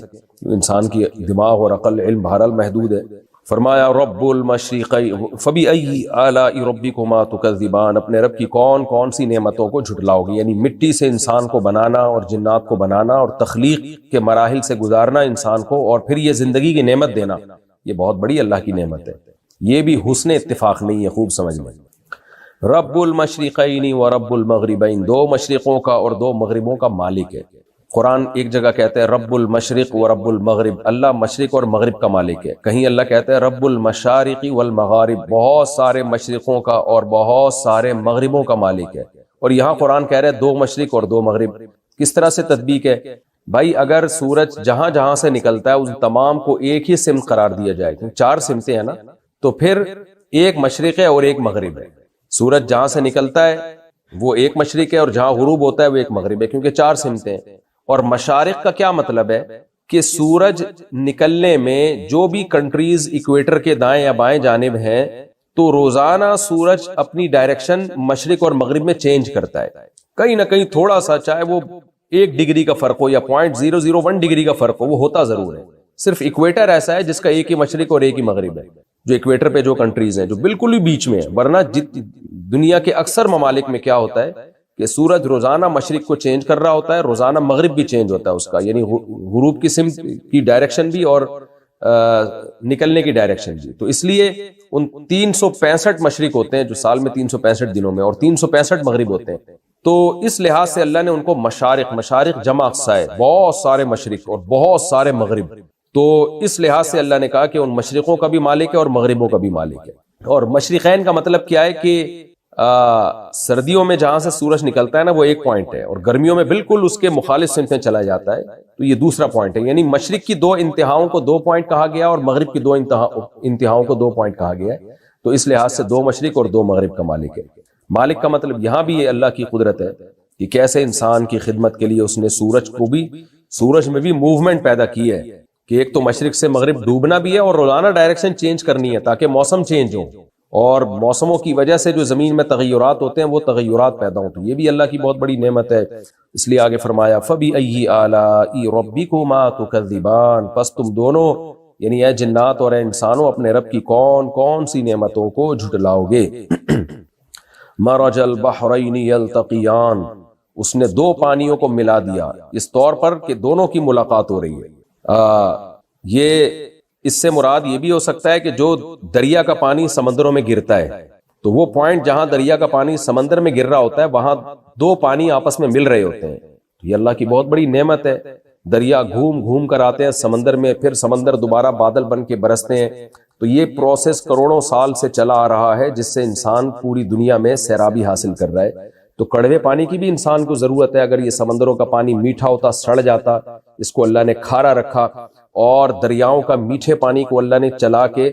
انسان کی دماغ اور عقل علم بہرحال محدود ہے۔ فرمایا رب المشرقین فبأی آلاء ربکما تکذبان، اپنے رب کی کون کون سی نعمتوں کو جھٹلاؤ گے، یعنی مٹی سے انسان کو بنانا اور جنات کو بنانا اور تخلیق کے مراحل سے گزارنا انسان کو، اور پھر یہ زندگی کی نعمت دینا، یہ بہت بڑی اللہ کی نعمت ہے، یہ بھی حسن اتفاق نہیں ہے، خوب سمجھ لیں۔ رب المشرقین و رب المغربین، دو مشرقوں کا اور دو مغربوں کا مالک ہے۔ قرآن ایک جگہ کہتا ہے رب المشرق و رب المغرب، اللہ مشرق اور مغرب کا مالک ہے، کہیں اللہ کہتا ہے رب المشارق والمغارب، بہت سارے مشرقوں کا اور بہت سارے مغربوں کا مالک ہے، اور یہاں قرآن کہہ رہا ہے دو مشرق اور دو مغرب۔ کس طرح سے تطبیق ہے بھائی؟ اگر سورج جہاں جہاں سے نکلتا ہے ان تمام کو ایک ہی سمت قرار دیا جائے، کیونکہ چار سمتیں ہیں نا، تو پھر ایک مشرق ہے اور ایک مغرب ہے۔ سورج جہاں سے نکلتا ہے وہ ایک مشرق ہے اور جہاں غروب ہوتا ہے وہ ایک مغرب ہے، کیونکہ چار سمتیں ہیں۔ اور مشارق کا کیا مطلب ہے کہ سورج نکلنے میں جو بھی کنٹریز ایکویٹر کے دائیں یا بائیں جانب ہیں تو روزانہ سورج اپنی ڈائریکشن مشرق اور مغرب میں چینج کرتا ہے، کہیں نہ کہیں تھوڑا سا، چاہے وہ 1 ڈگری کا فرق ہو یا 0.001 ڈگری کا فرق ہو، وہ ہوتا ضرور ہے۔ صرف ایکویٹر ایسا ہے جس کا ایک ہی مشرق اور ایک ہی مغرب ہے، جو ایکویٹر پہ جو کنٹریز ہیں جو بالکل ہی بیچ میں ہیں، ورنہ دنیا کے اکثر ممالک میں کیا ہوتا ہے کہ سورج روزانہ مشرق کو چینج کر رہا ہوتا ہے، روزانہ مغرب بھی چینج ہوتا ہے اس کا، یعنی غروب کی سمت کی ڈائریکشن بھی اور نکلنے کی ڈائریکشن بھی. تو اس لیے ان 365 مشرق ہوتے ہیں جو سال میں 365 دنوں میں، اور 365 مغرب ہوتے ہیں. تو اس لحاظ سے اللہ نے ان کو مشارق جمع اقصا ہے، بہت سارے مشرق اور بہت سارے مغرب. تو اس لحاظ سے اللہ نے کہا کہ ان مشرقوں کا بھی مالک ہے اور مغربوں کا بھی مالک ہے. اور مشرقین کا مطلب کیا ہے کہ سردیوں میں جہاں سے سورج نکلتا ہے نا وہ ایک پوائنٹ ہے، اور گرمیوں میں بالکل اس کے مخالف سمت میں چلا جاتا ہے، تو یہ دوسرا پوائنٹ ہے. یعنی مشرق کی 2 انتہاؤں کو 2 پوائنٹ کہا گیا اور مغرب کی 2 انتہاؤں کو 2 پوائنٹ کہا گیا ہے. تو اس لحاظ سے 2 مشرق اور 2 مغرب کا مالک ہے. مالک کا مطلب یہاں بھی یہ اللہ کی قدرت ہے کہ کیسے انسان کی خدمت کے لیے اس نے سورج میں بھی موومنٹ پیدا کی ہے کہ ایک تو مشرق سے مغرب ڈوبنا بھی ہے اور روزانہ ڈائریکشن چینج کرنی ہے تاکہ موسم چینج ہو، اور موسموں کی وجہ سے جو زمین میں تغیرات ہوتے ہیں وہ تغیرات پیدا ہوں. تو یہ بھی اللہ کی بہت بڑی نعمت ہے. اس لیے آگے فرمایا فَبِأَيِّ آلَاءِ رَبِّكُمَا تُكَذِّبَانِ، پس تم دونوں یعنی اے جنات اور اے انسانوں اپنے رب کی کون کون سی نعمتوں کو جھٹلاؤ گے. مرج البحرین یلتقیان، اس نے 2 پانیوں کو ملا دیا اس طور پر کہ دونوں کی ملاقات ہو رہی ہے. یہ اس سے مراد یہ بھی ہو سکتا ہے کہ جو دریا کا پانی سمندروں میں گرتا ہے تو وہ پوائنٹ جہاں دریا کا پانی سمندر میں گر رہا ہوتا ہے وہاں 2 پانی آپس میں مل رہے ہوتے ہیں. یہ اللہ کی بہت بڑی نعمت ہے. دریا گھوم کر آتے ہیں سمندر میں، پھر سمندر دوبارہ بادل بن کے برستے ہیں. تو یہ پروسیس کروڑوں سال سے چلا آ رہا ہے جس سے انسان پوری دنیا میں سیرابی حاصل کر رہا ہے. تو کڑوے پانی کی بھی انسان کو ضرورت ہے. اگر یہ سمندروں کا پانی میٹھا ہوتا سڑ جاتا، اس کو اللہ نے کھارا رکھا، اور دریاؤں کا میٹھے پانی کو اللہ نے چلا کے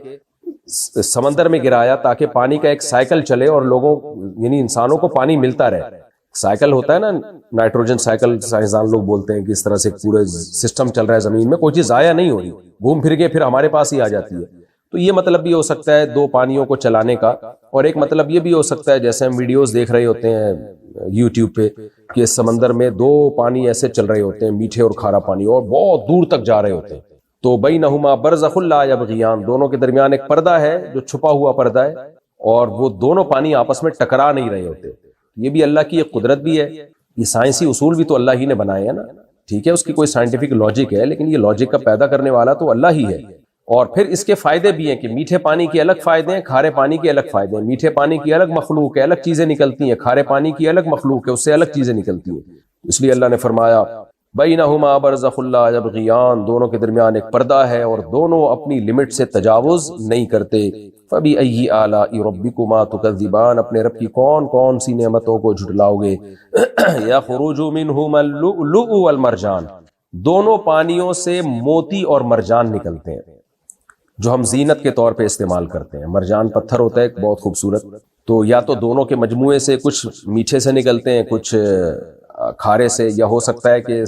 سمندر میں گرایا تاکہ پانی کا ایک سائیکل چلے اور لوگوں یعنی انسانوں کو پانی ملتا رہے. سائیکل ہوتا ہے نا، نائٹروجن سائیکل سائنسدان لوگ بولتے ہیں کہ اس طرح سے پورے سسٹم چل رہا ہے زمین میں، کوئی چیز ضائع نہیں ہو رہی، گھوم پھر کے پھر ہمارے پاس ہی آ جاتی ہے. تو یہ مطلب بھی ہو سکتا ہے 2 پانیوں کو چلانے کا. اور ایک مطلب یہ بھی ہو سکتا ہے جیسے ہم ویڈیوز دیکھ رہے ہوتے ہیں یوٹیوب پہ کہ سمندر میں 2 پانی ایسے چل رہے ہوتے ہیں، میٹھے اور کھارا پانی، اور بہت دور تک جا رہے ہوتے ہیں. تو بینہما برزخ لا یبغیان، دونوں کے درمیان ایک پردہ ہے جو چھپا ہوا پردہ ہے، اور وہ دونوں پانی آپس میں ٹکرا نہیں رہے ہوتے. یہ بھی اللہ کی ایک قدرت بھی ہے. یہ سائنسی اصول بھی تو اللہ ہی نے بنائے ہیں نا. ٹھیک ہے اس کی کوئی سائنٹیفک لاجک ہے، لیکن یہ لاجک کا پیدا کرنے والا تو اللہ ہی ہے. اور پھر اس کے فائدے بھی ہیں کہ میٹھے پانی کے الگ فائدے ہیں، کھارے پانی کے الگ فائدے ہیں. میٹھے پانی کی الگ مخلوق ہے، الگ چیزیں نکلتی ہیں، کھارے پانی کی الگ مخلوق ہے، اس سے الگ چیزیں نکلتی ہیں. اس لیے اللہ نے فرمایا بینہما برزخ لا یبغیان، دونوں کے درمیان ایک پردہ ہے اور دونوں اپنی لمٹ سے تجاوز نہیں کرتے. فبأی آلاء ربکما تکذبان، اپنے رب کی کون کون سی نعمتوں کو جھٹلاؤ گے. یخرج منہما اللؤلؤ والمرجان، دونوں پانیوں سے موتی اور مرجان نکلتے ہیں جو ہم زینت کے طور پہ استعمال کرتے ہیں. مرجان پتھر ہوتا ہے ایک بہت خوبصورت. تو یا تو دونوں کے مجموعے سے کچھ میٹھے سے نکلتے ہیں، کچھ کھارے سے، یا ہو سکتا ہے کہ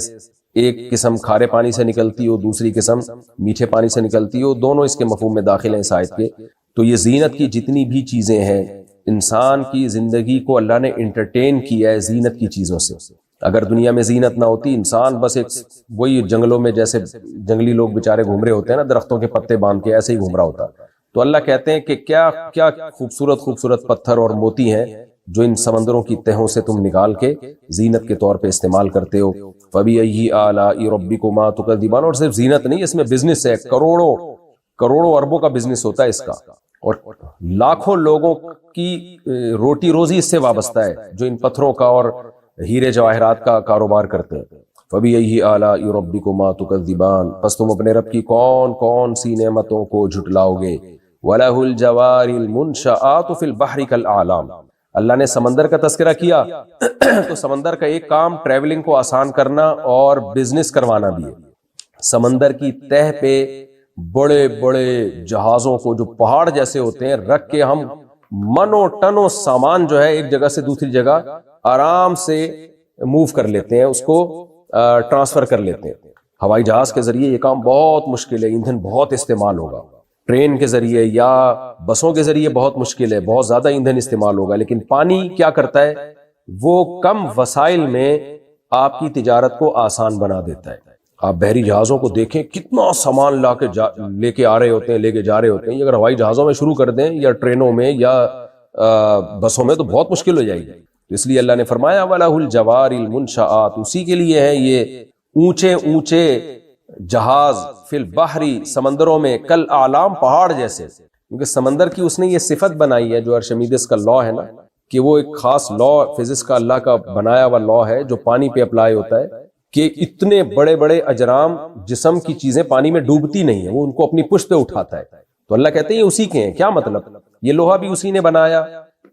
ایک قسم کھارے پانی سے نکلتی ہو، دوسری قسم میٹھے پانی سے نکلتی ہو. دونوں اس کے مفہوم میں داخل ہیں اس آیت کے. تو یہ زینت کی جتنی بھی چیزیں ہیں، انسان کی زندگی کو اللہ نے انٹرٹین کیا ہے زینت کی چیزوں سے. اگر دنیا میں زینت نہ ہوتی، انسان بس ایک وہی جنگلوں میں جیسے جنگلی لوگ بیچارے گھوم رہے ہوتے ہیں نا درختوں کے پتے باندھ کے، ایسے ہی گھوم رہا ہوتا. تو اللہ کہتے ہیں کہ کیا کیا خوبصورت پتھر اور موتی ہیں جو ان سمندروں کی تہوں سے تم نکال کے زینت کے طور پہ استعمال کرتے ہو. فَبِأَيِّ آلَاءِ رَبِّكُمَا تُكَذِّبَانِ، اور صرف زینت نہیں، اس میں بزنس ہے، کروڑوں اربوں کا بزنس ہوتا ہے اس کا، اور لاکھوں لوگوں کی روٹی روزی اس سے وابستہ ہے جو ان پتھروں کا اور ہیرے جواہرات کا کاروبار کرتے ہیں. فَبِأَيِّ آلَاءِ رَبِّكُمَا تُكَذِّبَانِ، پس تم اپنے رب کی کون کون سی نعمتوں کو جھٹلاؤ گے. وَلَهُ الْجَوَارِ الْمُنْشَآتُ فِي الْبَحْرِ كَالْأَعْلَامِ، اللہ نے سمندر کا تذکرہ کیا تو سمندر کا ایک کام ٹریولنگ کو آسان کرنا اور بزنس کروانا بھی ہے. سمندر کی تہ پہ بڑے بڑے جہازوں کو جو پہاڑ جیسے ہوتے ہیں رکھ کے ہم منوں ٹنوں سامان جو ہے ایک جگہ سے دوسری جگہ آرام سے موو کر لیتے ہیں، اس کو ٹرانسفر کر لیتے ہیں. ہوائی جہاز کے ذریعے یہ کام بہت مشکل ہے، ایندھن بہت استعمال ہوگا. ٹرین کے ذریعے یا بسوں کے ذریعے بہت مشکل ہے، بہت زیادہ ایندھن استعمال ہوگا. لیکن پانی کیا کرتا ہے، وہ کم وسائل میں آپ کی تجارت کو آسان بنا دیتا ہے. آپ بحری جہازوں کو دیکھیں، کتنا سامان لے کے آ رہے ہوتے ہیں، لے کے جا رہے ہوتے ہیں. یہ اگر ہوائی جہازوں میں شروع کر دیں یا ٹرینوں میں یا بسوں میں تو بہت مشکل ہو جائے گی. اس لیے اللہ نے فرمایا وَلَهُ الْجَوَارِ الْمُنْشَآتُ، اسی کے لیے ہیں یہ اونچے اونچے جہاز فی البحر، سمندروں میں، کل اعلام، پہاڑ جیسے، کیونکہ سمندر کی اس نے یہ صفت بنائی ہے جو ارشمیدس کا لا ہے نا، کہ وہ ایک خاص لا فزکس کا اللہ کا بنایا ہوا لا ہے جو پانی پہ اپلائی ہوتا ہے، کہ اتنے بڑے بڑے اجرام جسم کی چیزیں پانی میں ڈوبتی نہیں ہیں، وہ ان کو اپنی پشت پہ اٹھاتا ہے۔ تو اللہ کہتے ہیں یہ اسی کے ہیں۔ کیا مطلب؟ یہ لوہا بھی اسی نے بنایا،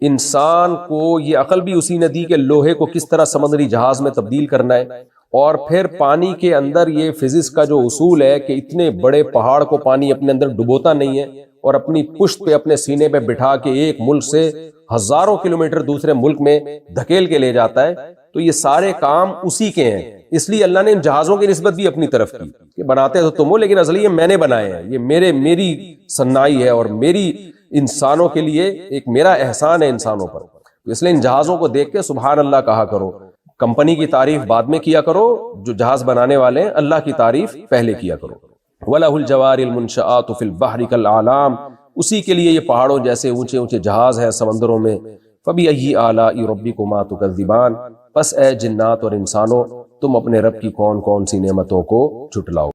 انسان کو یہ عقل بھی اسی نے دی کہ لوہے کو کس طرح سمندری جہاز میں تبدیل کرنا ہے، اور پھر پانی کے اندر یہ فزکس کا جو اصول ہے کہ اتنے بڑے پہاڑ کو پانی اپنے اندر ڈبوتا نہیں ہے اور اپنی پشت پہ اپنے سینے پہ بٹھا کے ایک ملک سے ہزاروں کلومیٹر دوسرے ملک میں دھکیل کے لے جاتا ہے۔ تو یہ سارے کام اسی کے ہیں، اس لیے اللہ نے ان جہازوں کی نسبت بھی اپنی طرف کی کہ بناتے تو تم ہو لیکن اصلی یہ میں نے بنائے ہیں، یہ میری صنائی ہے اور میری انسانوں کے لیے ایک میرا احسان ہے انسانوں پر۔ اس لیے ان جہازوں کو دیکھ کے سبحان اللہ کہا کرو، کمپنی کی تعریف بعد میں کیا کرو، جو جہاز بنانے والے ہیں اللہ کی تعریف پہلے کیا کرو۔ وَلَهُ الْجَوَارِ الْمُنْشَآتُ فِي الْبَحْرِ كَالْأَعْلَامِ، اسی کے لیے یہ پہاڑوں جیسے اونچے اونچے جہاز ہیں سمندروں میں۔ فَبِأَيِّ آلَاءِ رَبِّكُمَا تُكَذِّبَانِ، پس اے جنات اور انسانوں تم اپنے رب کی کون کون سی نعمتوں کو جھٹلاؤ۔